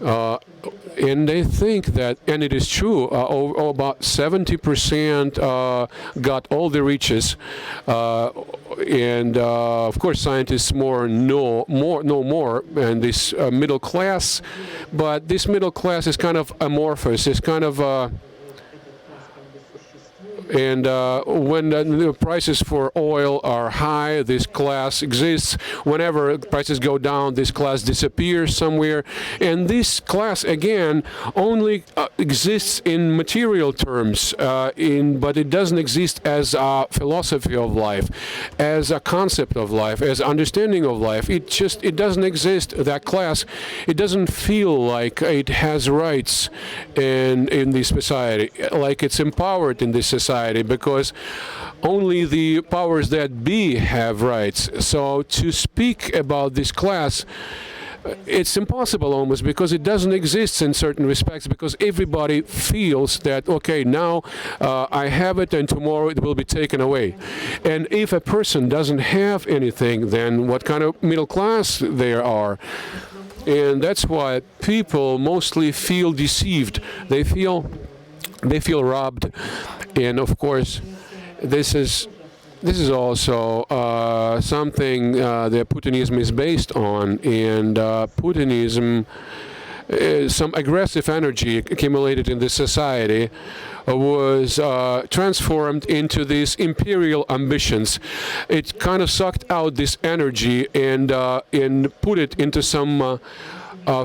S5: And they think that, and it is true, about 70% got all the riches, and of course scientists know more, and this middle class, but this middle class is kind of amorphous. It's kind of and when the prices for oil are high, this class exists. Whenever prices go down, this class disappears somewhere. And this class, again, only exists in material terms, but it doesn't exist as a philosophy of life, as a concept of life, as understanding of life. It doesn't exist, that class. It doesn't feel like it has rights in this society, like it's empowered in this society, because only the powers that be have rights. So to speak about this class, it's impossible almost, because it doesn't exist in certain respects, because everybody feels that, okay, now I have it and tomorrow it will be taken away. And if a person doesn't have anything, then what kind of middle class there are? And that's why people mostly feel deceived. They feel robbed. And of course, this is also something that Putinism is based on. And Putinism, some aggressive energy accumulated in this society, was transformed into these imperial ambitions. It kind of sucked out this energy and put it into some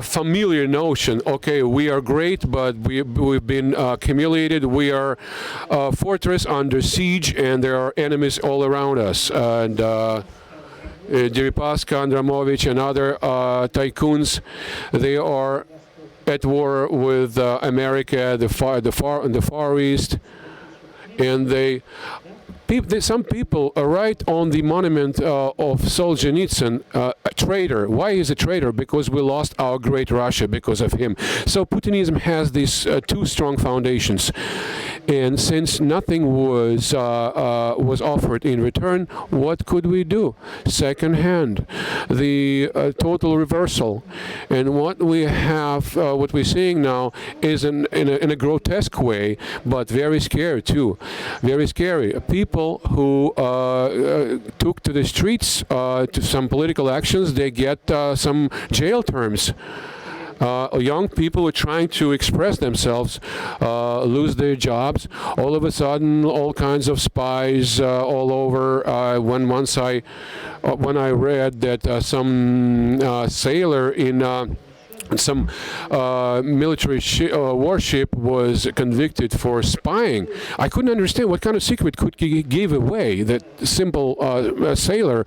S5: familiar notion. Okay, we are great, but we've been accumulated. We are a fortress under siege, and there are enemies all around us. And Deripaska, Andramovich, and other tycoons, they are at war with America, the Far East, and some people write on the monument of Solzhenitsyn, a traitor. Why is a traitor? Because we lost our great Russia because of him. So Putinism has these two strong foundations, and since nothing was offered in return, what could we do? Second hand, the total reversal, and what we have, what we're seeing now, is in a grotesque way, but very scary too. Very scary. People who took to the streets to some political actions, they get some jail terms. Young people are trying to express themselves, lose their jobs. All of a sudden, all kinds of spies all over. When I read that some sailor in some military warship was convicted for spying. I couldn't understand what kind of secret could he give away, that simple sailor.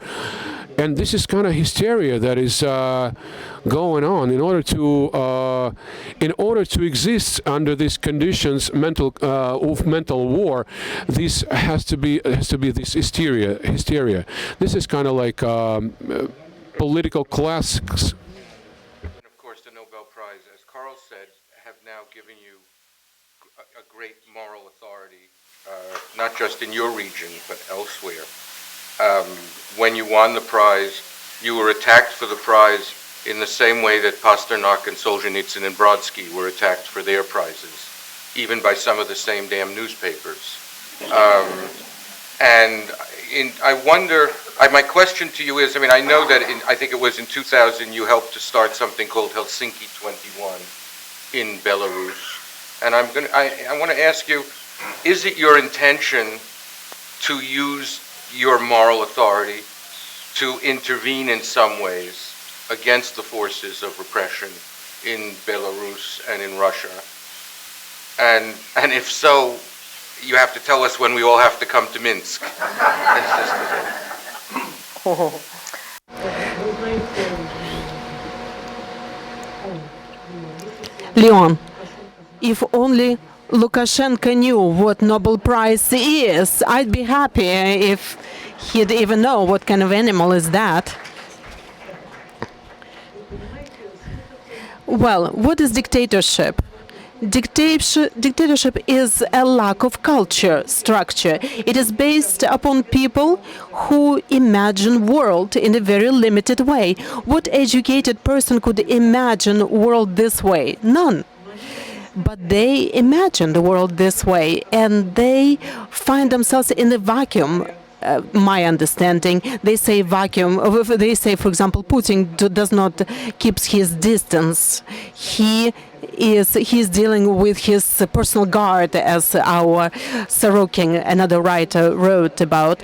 S5: And this is kind of hysteria that is going on. In order to exist under these conditions, of mental war, this has to be this hysteria. This is kind of like political classics.
S3: The Nobel Prize, as Carl said, have now given you a great moral authority, not just in your region, but elsewhere. When you won the prize, you were attacked for the prize in the same way that Pasternak and Solzhenitsyn and Brodsky were attacked for their prizes, even by some of the same damn newspapers. I wonder, my question to you is, I know that I think it was in 2000 you helped to start something called Helsinki 21 in Belarus. And I want to ask you, is it your intention to use your moral authority to intervene in some ways against the forces of repression in Belarus and in Russia? And if so, you have to tell us when we all have to come to Minsk.
S4: Leon, if only Lukashenko knew what Nobel Prize is, I'd be happy if he'd even know what kind of animal is that. Well, what is dictatorship? Dictatorship is a lack of culture structure. It is based upon people who imagine world in a very limited way. What educated person could imagine world this way? None. But they imagine the world this way, and they find themselves in a vacuum. My understanding, they say vacuum. They say, for example, Putin does not keeps his distance. He's dealing with his personal guard, as our Sorokin, another writer, wrote about.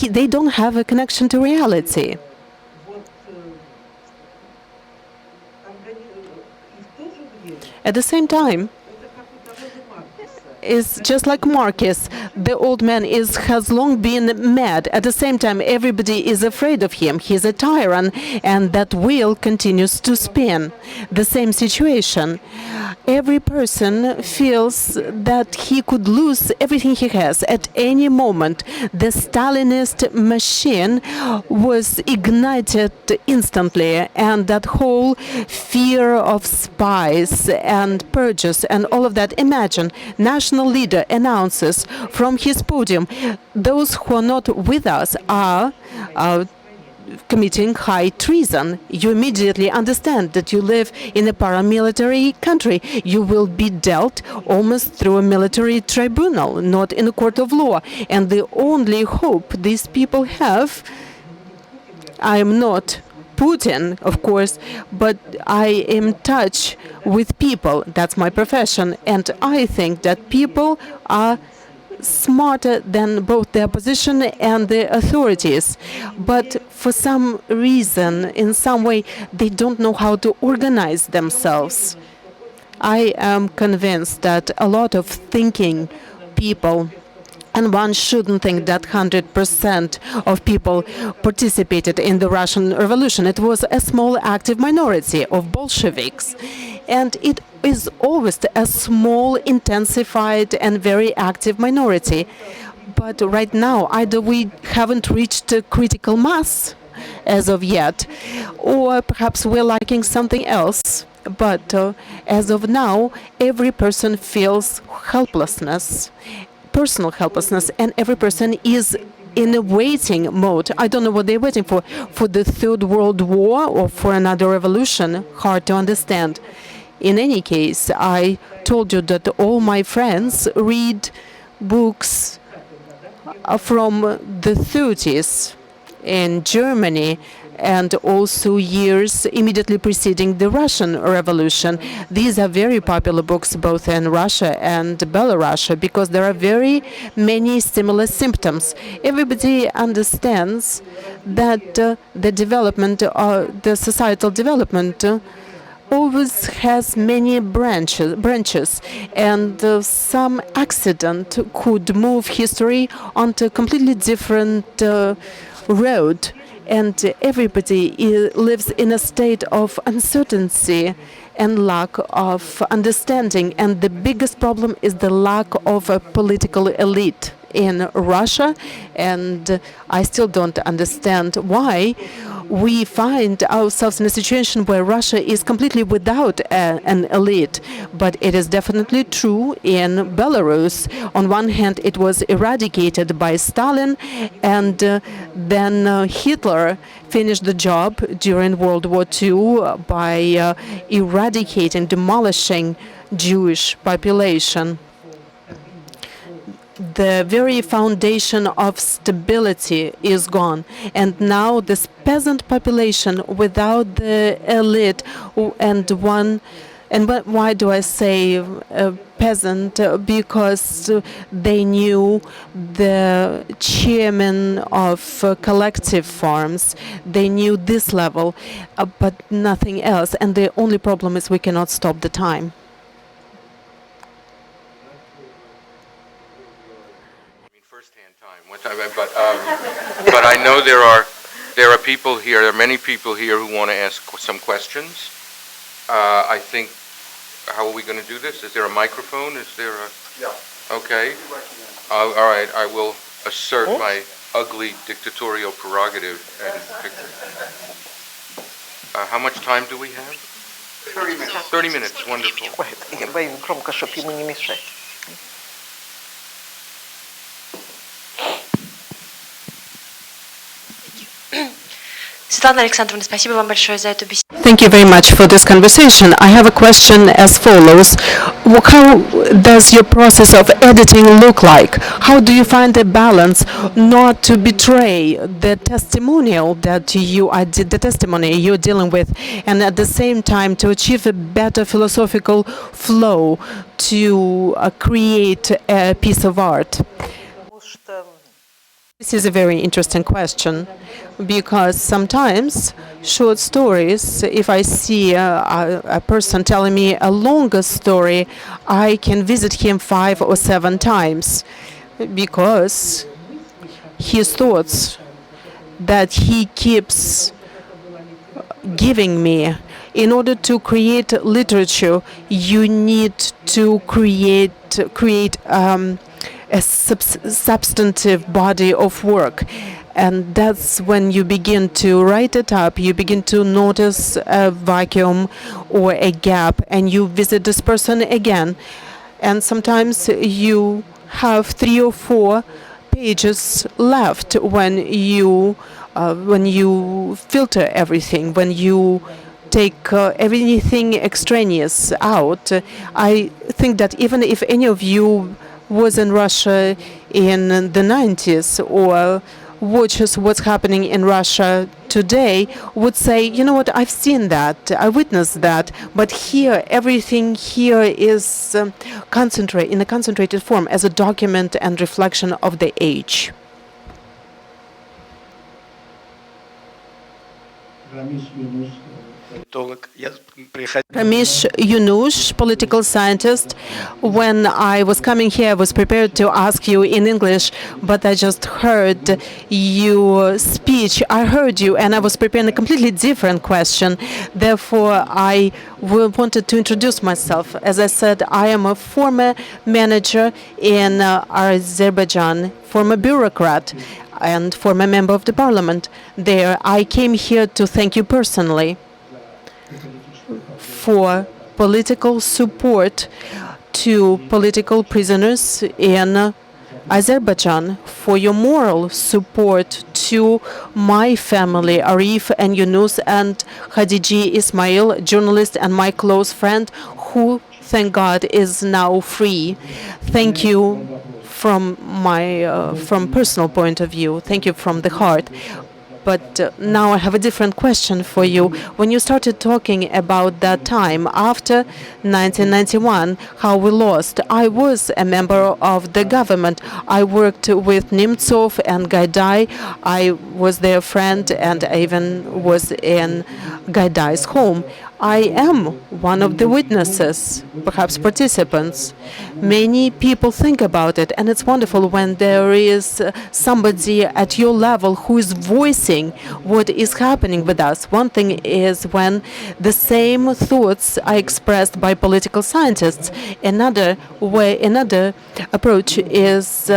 S4: They don't have a connection to reality. At the same time, is just like Marcus. The old man has long been mad. At the same time, everybody is afraid of him. He's a tyrant, and that wheel continues to spin. The same situation. Every person feels that he could lose everything he has at any moment. The Stalinist machine was ignited instantly, and that whole fear of spies and purges and all of that. Imagine, national leader announces from his podium, those who are not with us are committing high treason. You immediately understand that you live in a paramilitary country. You will be dealt almost through a military tribunal, not in a court of law. And the only hope these people have, I am not Putin, of course, but I am in touch with people. That's my profession. And I think that people are smarter than both the opposition and the authorities. But for some reason, in some way, they don't know how to organize themselves. I am convinced that a lot of thinking people, and one shouldn't think that 100% of people participated in the Russian Revolution. It was a small active minority of Bolsheviks. And it is always a small, intensified, and very active minority. But right now, either we haven't reached a critical mass as of yet, or perhaps we're lacking something else. But as of now, every person feels helplessness. Personal helplessness, and every person is in a waiting mode. I don't know what they're waiting for the Third World War or for another revolution. Hard to understand. In any case, I told you that all my friends read books from the 30s in Germany, and also years immediately preceding the Russian Revolution. These are very popular books both in Russia and Belarus, because there are very many similar symptoms. Everybody understands that the development, the societal development, always has many branches, and some accident could move history onto a completely different road. And everybody lives in a state of uncertainty and lack of understanding. And the biggest problem is the lack of a political elite in Russia. And I still don't understand why we find ourselves in a situation where Russia is completely without an elite. But it is definitely true in Belarus. On one hand, it was eradicated by Stalin, and then Hitler finished the job during World War II by eradicating, demolishing Jewish population. The very foundation of stability is gone, and now this peasant population without the elite, and why do I say peasant? Because they knew the chairman of collective farms. They knew this level, but nothing else. And the only problem is we cannot stop the time.
S3: firsthand time. But I know there are people here. There are many people here who want to ask some questions. I think. How are we going to do this? Is there a microphone? Is there a? Yeah. Okay. All right. I will assert my ugly dictatorial prerogative and pick. How much time do we have?
S1: 30 minutes.
S3: 30 minutes. Wonderful.
S6: Громко, чтобы ему не мешать.
S7: Светлана Александровна, спасибо вам большое за эту беседу.
S4: Thank you very much for this conversation. I have a question as follows. How does your process of editing look like? How do you find the balance not to betray the testimonial that the testimony you're dealing with, and at the same time to achieve a better philosophical flow to create a piece of art? This is a very interesting question, because sometimes short stories, if I see a person telling me a longer story, I can visit him 5 or 7 times, because his thoughts that he keeps giving me. In order to create literature, you need to create a substantive body of work. And that's when you begin to write it up, you begin to notice a vacuum or a gap, and you visit this person again. And sometimes you have 3 or 4 pages left when you filter everything, when you take everything extraneous out. I think that even if any of you was in Russia in the 90s or watches what's happening in Russia today, would say, you know what, I've seen that, I witnessed that, but here, everything here is in a concentrated form as a document and reflection of the age. Ramesh Yunush, political scientist. When I was coming here, I was prepared to ask you in English, but I just heard your speech. I heard you, and I was preparing a completely different question. Therefore, I wanted to introduce myself. As I said, I am a former manager in Azerbaijan, former bureaucrat, and former member of the parliament there. I came here to thank you personally for political support to political prisoners in Azerbaijan, for your moral support to my family, Arif and Yunus and Khadiji Ismail, journalist and my close friend, who, thank God, is now free. Thank you from personal point of view. Thank you from the heart. But now I have a different question for you. When you started talking about that time after 1991, how we lost, I was a member of the government. I worked with Nemtsov and Gaidai. I was their friend, and I even was in Gaidai's home. I am one of the witnesses, perhaps participants. Many people think about it, and it's wonderful when there is somebody at your level who is voicing what is happening with us. One thing is when the same thoughts are expressed by political scientists. Another approach is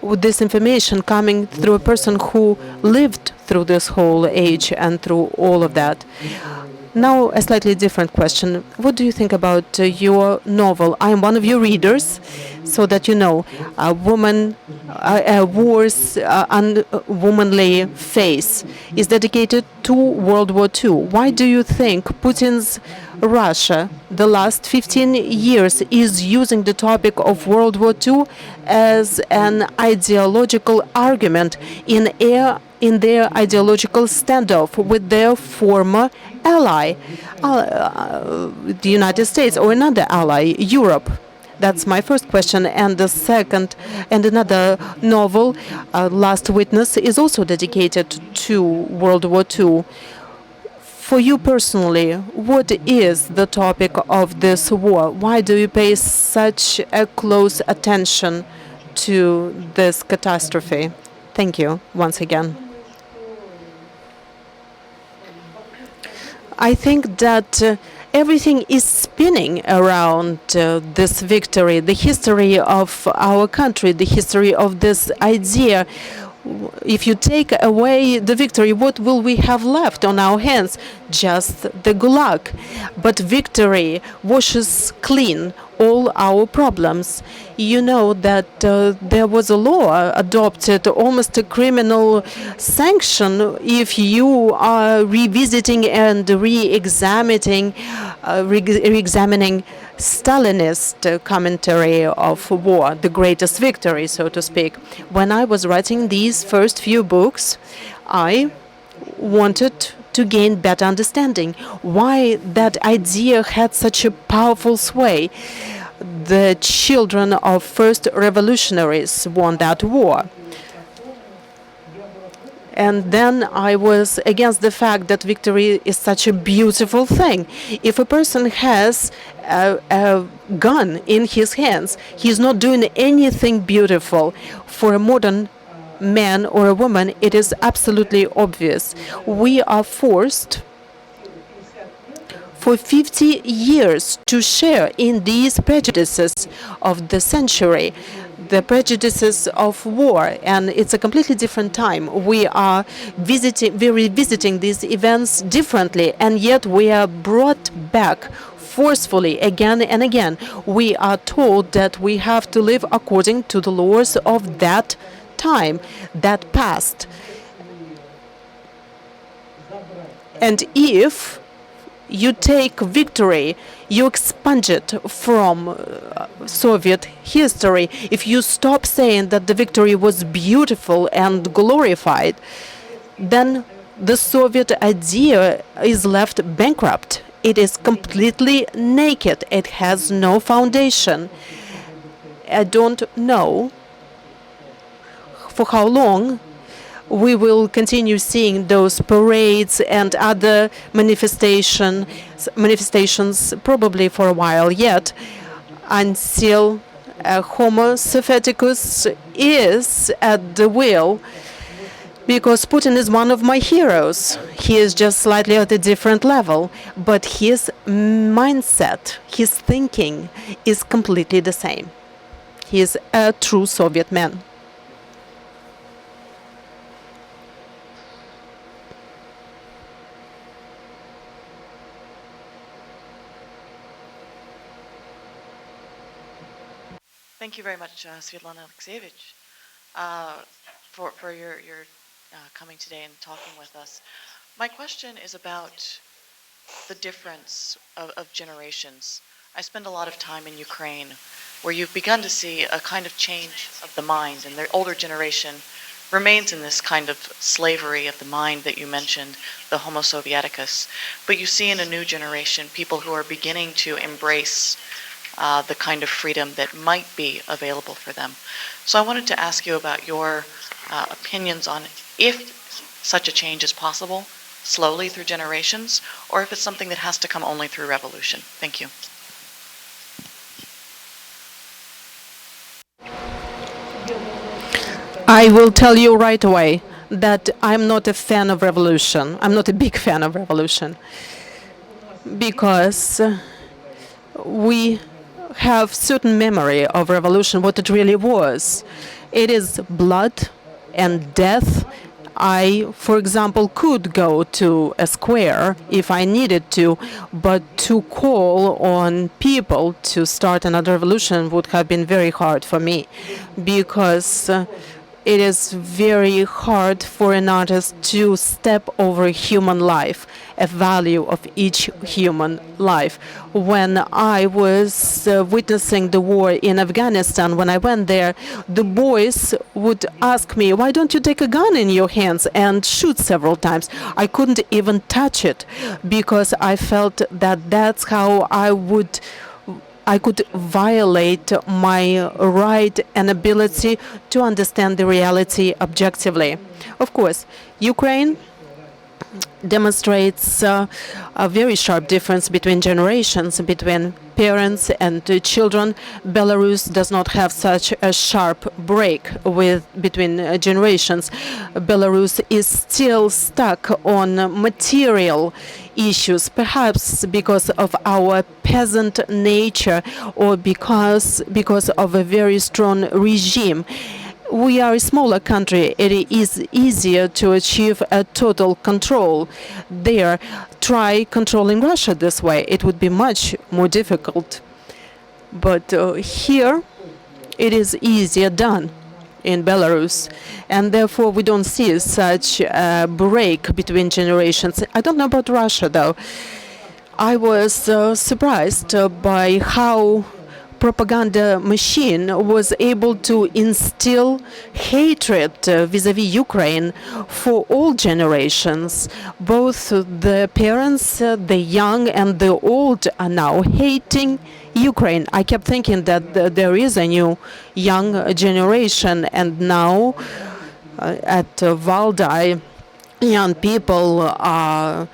S4: with this information coming through a person who lived through this whole age and through all of that. Now, a slightly different question. What do you think about your novel? I am one of your readers, so that you know, a war's unwomanly face is dedicated to World War II. Why do you think Putin's Russia, the last 15 years, is using the topic of World War II as an ideological argument in their ideological standoff with their former ally, the United States, or another ally, Europe? That's my first question. And the second, and another novel, Last Witness, is also dedicated to World War II. For you personally, what is the topic of this war? Why do you pay such a close attention to this catastrophe. Thank you once again. I think that everything is spinning around this victory, the history of our country, the history of this idea. If you take away the victory, what will we have left on our hands? Just the Gulag. But victory washes clean all our problems. You know that there was a law adopted, almost a criminal sanction, if you are revisiting and re-examining Stalinist commentary of war, the greatest victory, so to speak. When I was writing these first few books, I wanted to gain better understanding why that idea had such a powerful sway. The children of first revolutionaries won that war. And then I was against the fact that victory is such a beautiful thing. If a person has a gun in his hands, he's not doing anything beautiful. For a modern man or a woman, it is absolutely obvious. We are forced for 50 years to share in these prejudices of the century, the prejudices of war, and it's a completely different time. We are revisiting these events differently, and yet we are brought back forcefully again and again. We are told that we have to live according to the laws of that time, that past. And if you take victory, you expunge it from Soviet history. If you stop saying that the victory was beautiful and glorified, then the Soviet idea is left bankrupt. It is completely naked. It has no foundation. I don't know for how long we will continue seeing those parades and other manifestations, probably for a while yet, until Homo Sopheticus is at the wheel, because Putin is one of my heroes. He is just slightly at a different level, but his mindset, his thinking is completely the same. He is a true Soviet man.
S6: Thank you very much, Svetlana Alexievich, for your coming today and talking with us. My question is about the difference of generations. I spend a lot of time in Ukraine, where you've begun to see a kind of change of the mind, and the older generation remains in this kind of slavery of the mind that you mentioned, the Homo Sovieticus. But you see in a new generation people who are beginning to embrace the kind of freedom that might be available for them. So I wanted to ask you about your opinions on if such a change is possible, slowly through generations, or if it's something that has to come only through revolution. Thank you.
S4: I will tell you right away that I'm not a fan of revolution. I'm not a big fan of revolution, because we have certain memory of revolution, what it really was. It is blood and death. I, for example, could go to a square if I needed to, but to call on people to start another revolution would have been very hard for me, because it is very hard for an artist to step over human life, a value of each human life. When I was witnessing the war in Afghanistan, when I went there, the boys would ask me, why don't you take a gun in your hands and shoot several times? I couldn't even touch it, because I felt that that's how I could violate my right and ability to understand the reality objectively. Of course, Ukraine demonstrates a very sharp difference between generations, between parents and children. Belarus does not have such a sharp break between generations. Belarus is still stuck on material issues, perhaps because of our peasant nature or because of a very strong regime. We are a smaller country. It is easier to achieve a total control there. Try controlling Russia this way. It would be much more difficult. But here, it is easier done in Belarus. And therefore, we don't see such a break between generations. I don't know about Russia, though. I was surprised by how propaganda machine was able to instill hatred vis-à-vis Ukraine for all generations. Both the parents, the young and the old are now hating Ukraine. I kept thinking that there is a new young generation, and now at Valdai, young people are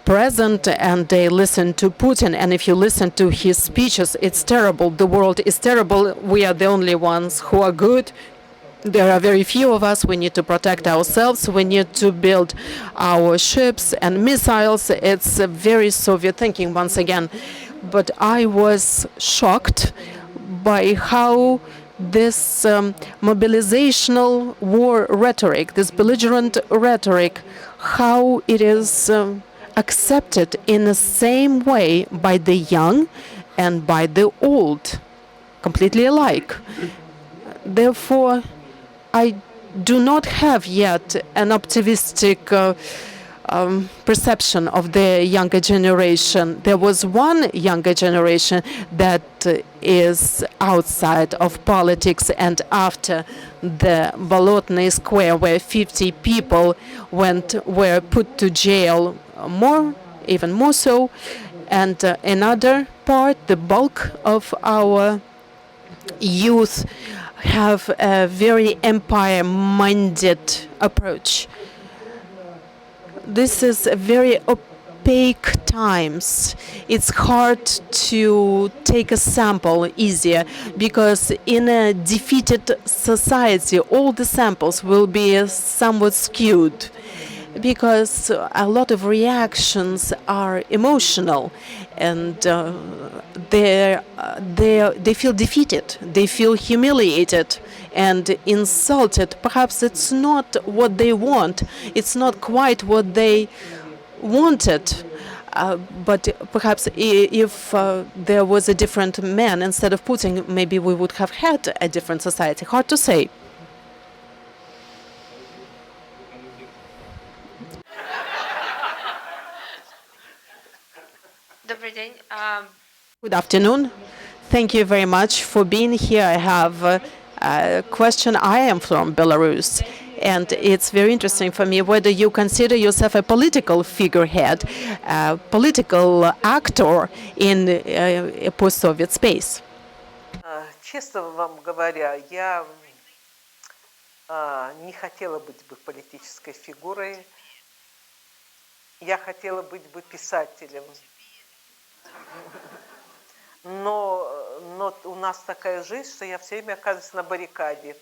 S4: present and they listen to Putin. And if you listen to his speeches, it's terrible. The world is terrible. We are the only ones who are good. There are very few of us. We need to protect ourselves. We need to build our ships and missiles. It's a very Soviet thinking once again. But I was shocked by how this mobilizational war rhetoric, this belligerent rhetoric, how it is accepted in the same way by the young and by the old, completely alike. Therefore, I do not have yet an optimistic perception of the younger generation. There was one younger generation that is outside of politics, and after the Bolotny Square, where 50 people were put to jail, even more so, and another part, the bulk of our youth have a very empire-minded approach. This is a very opaque times. It's hard to take a sample easier, because in a defeated society, all the samples will be somewhat skewed, because a lot of reactions are emotional, and they feel defeated, they feel humiliated and insulted. Perhaps it's not what they want, it's not quite what they wanted, but perhaps if there was a different man instead of Putin, maybe we would have had a different society. Hard to say. Good afternoon. Thank you very much for being here. I have a question. I am from Belarus, and it's very interesting for me whether you consider yourself a political figurehead, a political actor in a post-Soviet space.
S8: Честно вам говоря, я не хотела быть бы политической фигурой. Я хотела быть бы писателем. Но у нас такая жизнь, что я все время оказываюсь на баррикаде.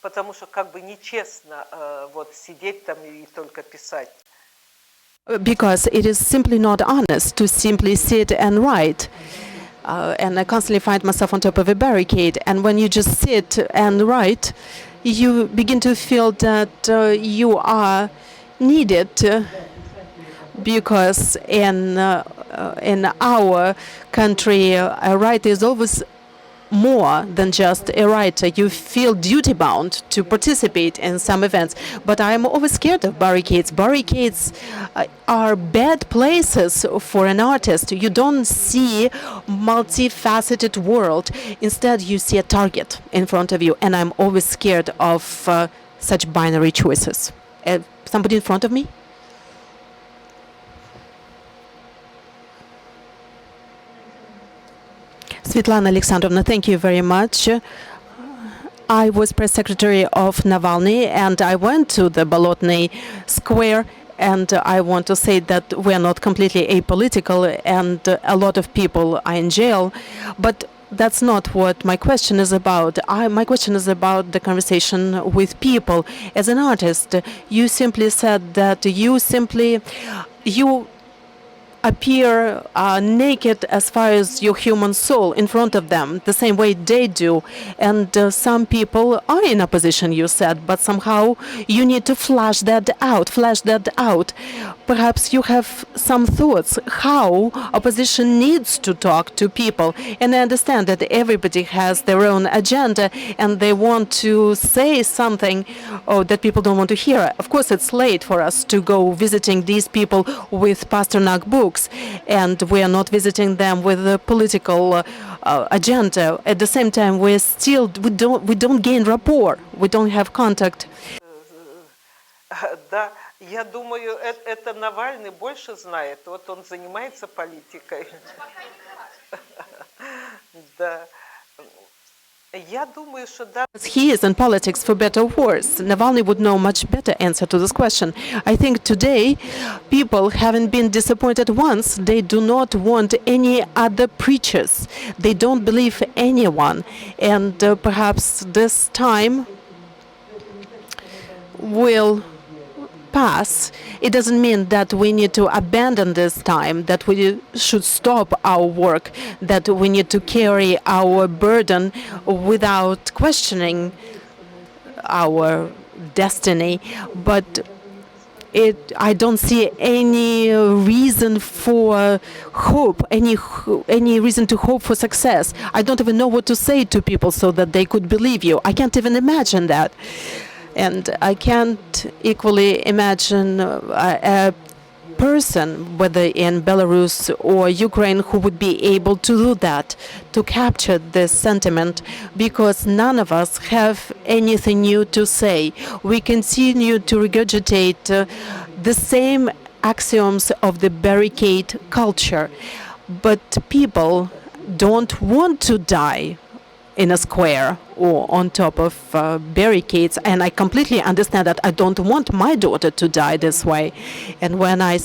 S8: Потому что как бы нечестно вот сидеть там и только писать.
S4: Because it is simply not honest to simply sit and write. And I constantly find myself on top of a barricade. And when you just sit and write, you begin to feel that you are needed, because in our country, a writer is always more than just a writer. You feel duty-bound to participate in some events. But I'm always scared of barricades. Barricades are bad places for an artist. You don't see multifaceted world. Instead, you see a target in front of you. And I'm always scared of such binary choices. Somebody in front of me? Svetlana Alexandrovna, thank you very much. I was press secretary of Navalny, and I went to the Bolotny Square And I want to say that we are not completely apolitical, and a lot of people are in jail. But that's not what my question is about. My question is about the conversation with people. As an artist, you simply said that you appear naked as far as your human soul in front of them, the same way they do. And some people are in opposition, you said, but somehow you need to flash that out. Perhaps you have some thoughts how opposition needs to talk to people. And I understand that everybody has their own agenda and they want to say something that people don't want to hear. Of course, it's late for us to go visiting these people with Pasternak books, and we are not visiting them with a political agenda. At the same time, we don't gain rapport. We don't have contact.
S8: Да, я думаю, это Навальный больше знает. Вот он занимается политикой. Да. Я думаю, что да.
S4: He is in politics, for better or worse. Navalny would know much better answer to this question. I think today, people having been disappointed once, they do not want any other preachers. They don't believe anyone. And perhaps this time will pass. It doesn't mean that we need to abandon this time, that we should stop our work, that we need to carry our burden without questioning our destiny. But I don't see any reason for hope, any reason to hope for success. I don't even know what to say to people so that they could believe you. I can't even imagine that. And I can't equally imagine a person, whether in Belarus or Ukraine, who would be able to do that, to capture this sentiment, because none of us have anything new to say. We continue to regurgitate the same axioms of the barricade culture. But people don't want to die in a square or on top of barricades, and I completely understand that. I don't want my daughter to die this way. And when I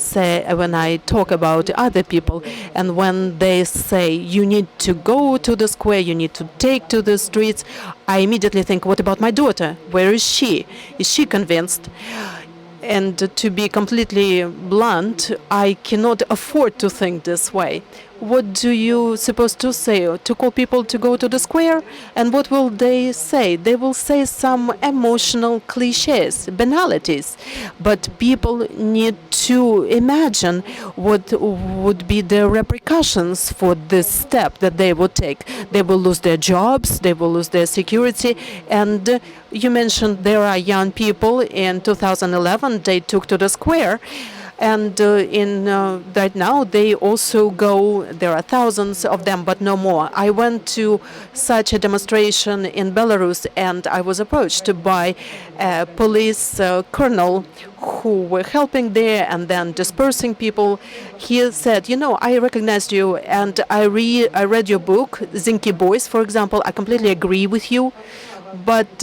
S4: talk about other people, and when they say you need to go to the square, you need to take to the streets, I immediately think, what about my daughter? Where is she? Is she convinced? And to be completely blunt, I cannot afford to think this way. What do you supposed to say? To call people to go to the square? And what will they say? They will say some emotional cliches, banalities. But people need to imagine what would be the repercussions for this step that they would take. They will lose their jobs, they will lose their security. And you mentioned there are young people. In 2011, they took to the square. And right now, they also go, there are thousands of them, but no more. I went to such a demonstration in Belarus, and I was approached by a police colonel who were helping there and then dispersing people. He said, you know, I recognized you, and I read your book, Zinky Boys, for example. I completely agree with you, but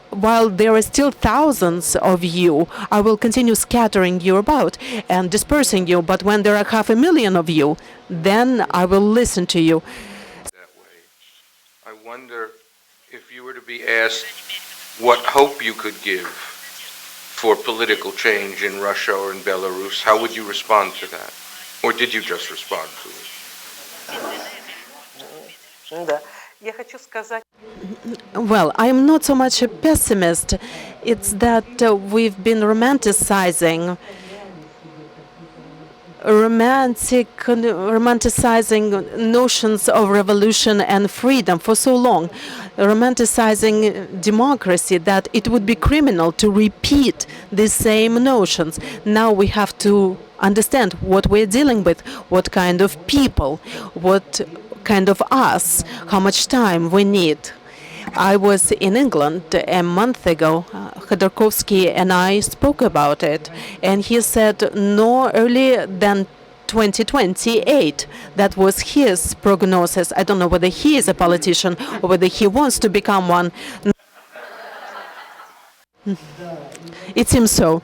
S4: while there are still thousands of you, I will continue scattering you about and dispersing you. But when there are 500,000 of you, then I will listen to you.
S3: That way. I wonder if you were to be asked what hope you could give for political change in Russia or in Belarus, how would you respond to that? Or did you just respond to it?
S8: Да. Я хочу сказать.
S4: Well, I'm not so much a pessimist. It's that we've been romanticizing notions of revolution and freedom for so long, romanticizing democracy, that it would be criminal to repeat the same notions. Now we have to understand what we're dealing with, what kind of people, what kind of us, how much time we need. I was in England a month ago. Khodorkovsky and I spoke about it, and he said no earlier than 2028. That was his prognosis. I don't know whether he is a politician or whether he wants to become one. It seems so.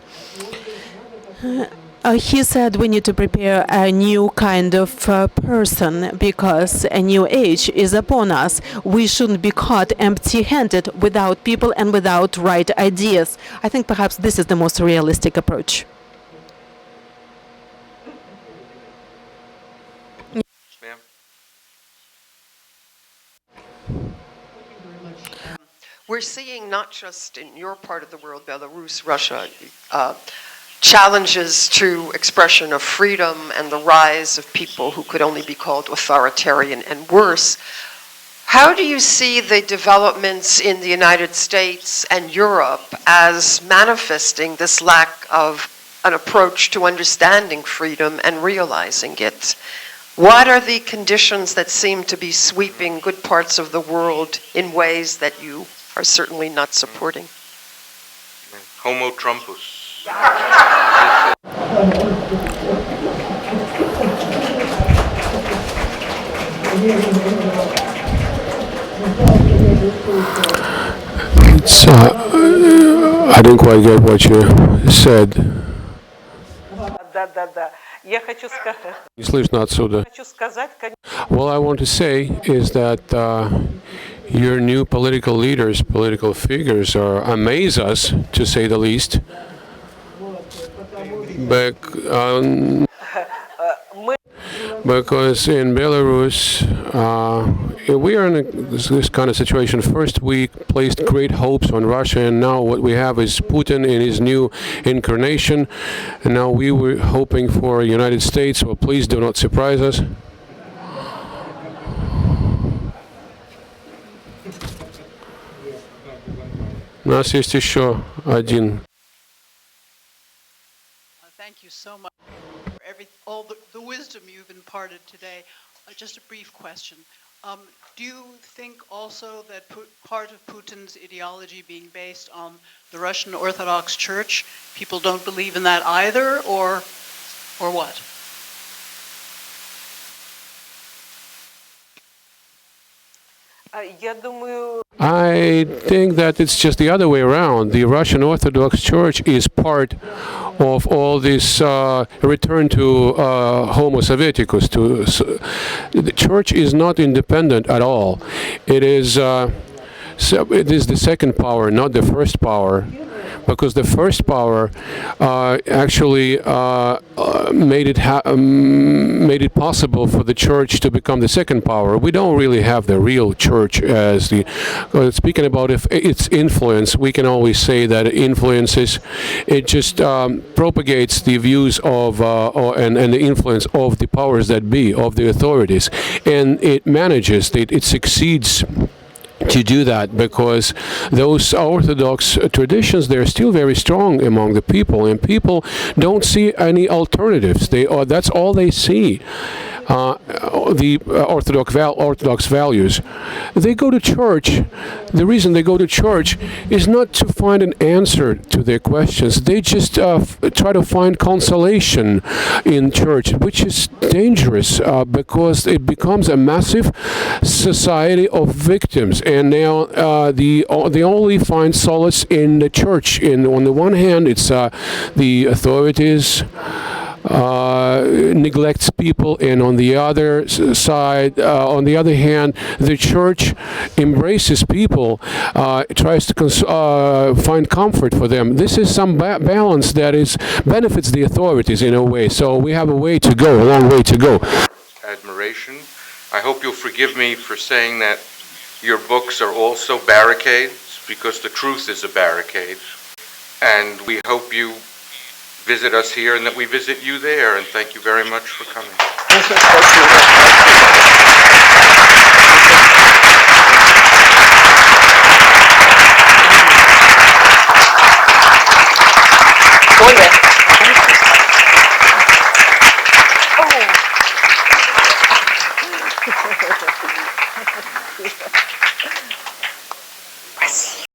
S4: He said we need to prepare a new kind of person because a new age is upon us. We shouldn't be caught empty-handed without people and without right ideas. I think perhaps this is the most realistic approach.
S3: Ma'am?
S9: We're seeing not just in your part of the world, Belarus, Russia, challenges to expression of freedom and the rise of people who could only be called authoritarian and worse. How do you see the developments in the United States and Europe as manifesting this lack of an approach to understanding freedom and realizing it? What are the conditions that seem to be sweeping good parts of the world in ways that you are certainly not supporting?
S3: Homo Trumpus.
S5: It's, I didn't quite get what you said.
S8: Да. Я хочу
S5: Не слышно отсюда.
S8: сказать,
S5: What I want to say is that your new political leaders, political figures, amaze us, to say the least. Because in Belarus, we are in this kind of situation. First, we placed great hopes on Russia, and now what we have is Putin in his new incarnation. And now we were hoping for the United States. Well, please do not surprise us. У нас есть еще один.
S10: Thank you so much for all the wisdom you've imparted today. Just a brief question. Do you think also that part of Putin's ideology being based on the Russian Orthodox Church, people don't believe in that either, or what?
S5: I think that it's just the other way around. The Russian Orthodox Church is part of all this return to Homo Sovieticus. The Church is not independent at all. It is the second power, not the first power. Because the first power actually made it possible for the church to become the second power. We don't really have the real church as the. Speaking about its influence, we can always say that it just propagates the views of and the influence of the powers that be, of the authorities, and it manages. It succeeds to do that because those Orthodox traditions, they're still very strong among the people, and people don't see any alternatives. That's all they see. The Orthodox values. They go to church. The reason they go to church is not to find an answer to their questions. They just try to find consolation in church, which is dangerous because it becomes a massive society of victims. And now they only find solace in the church. On the one hand, it's the authorities neglects people, and on the other side, on the other hand, the church embraces people, tries to find comfort for them. This is some balance that benefits the authorities in a way. So we have a way to go, a long way to go.
S3: Admiration. I hope you'll forgive me for saying that your books are also barricades, because the truth is a barricade. And we hope you visit us here and that we visit you there, and thank you very much for coming.
S8: Оля,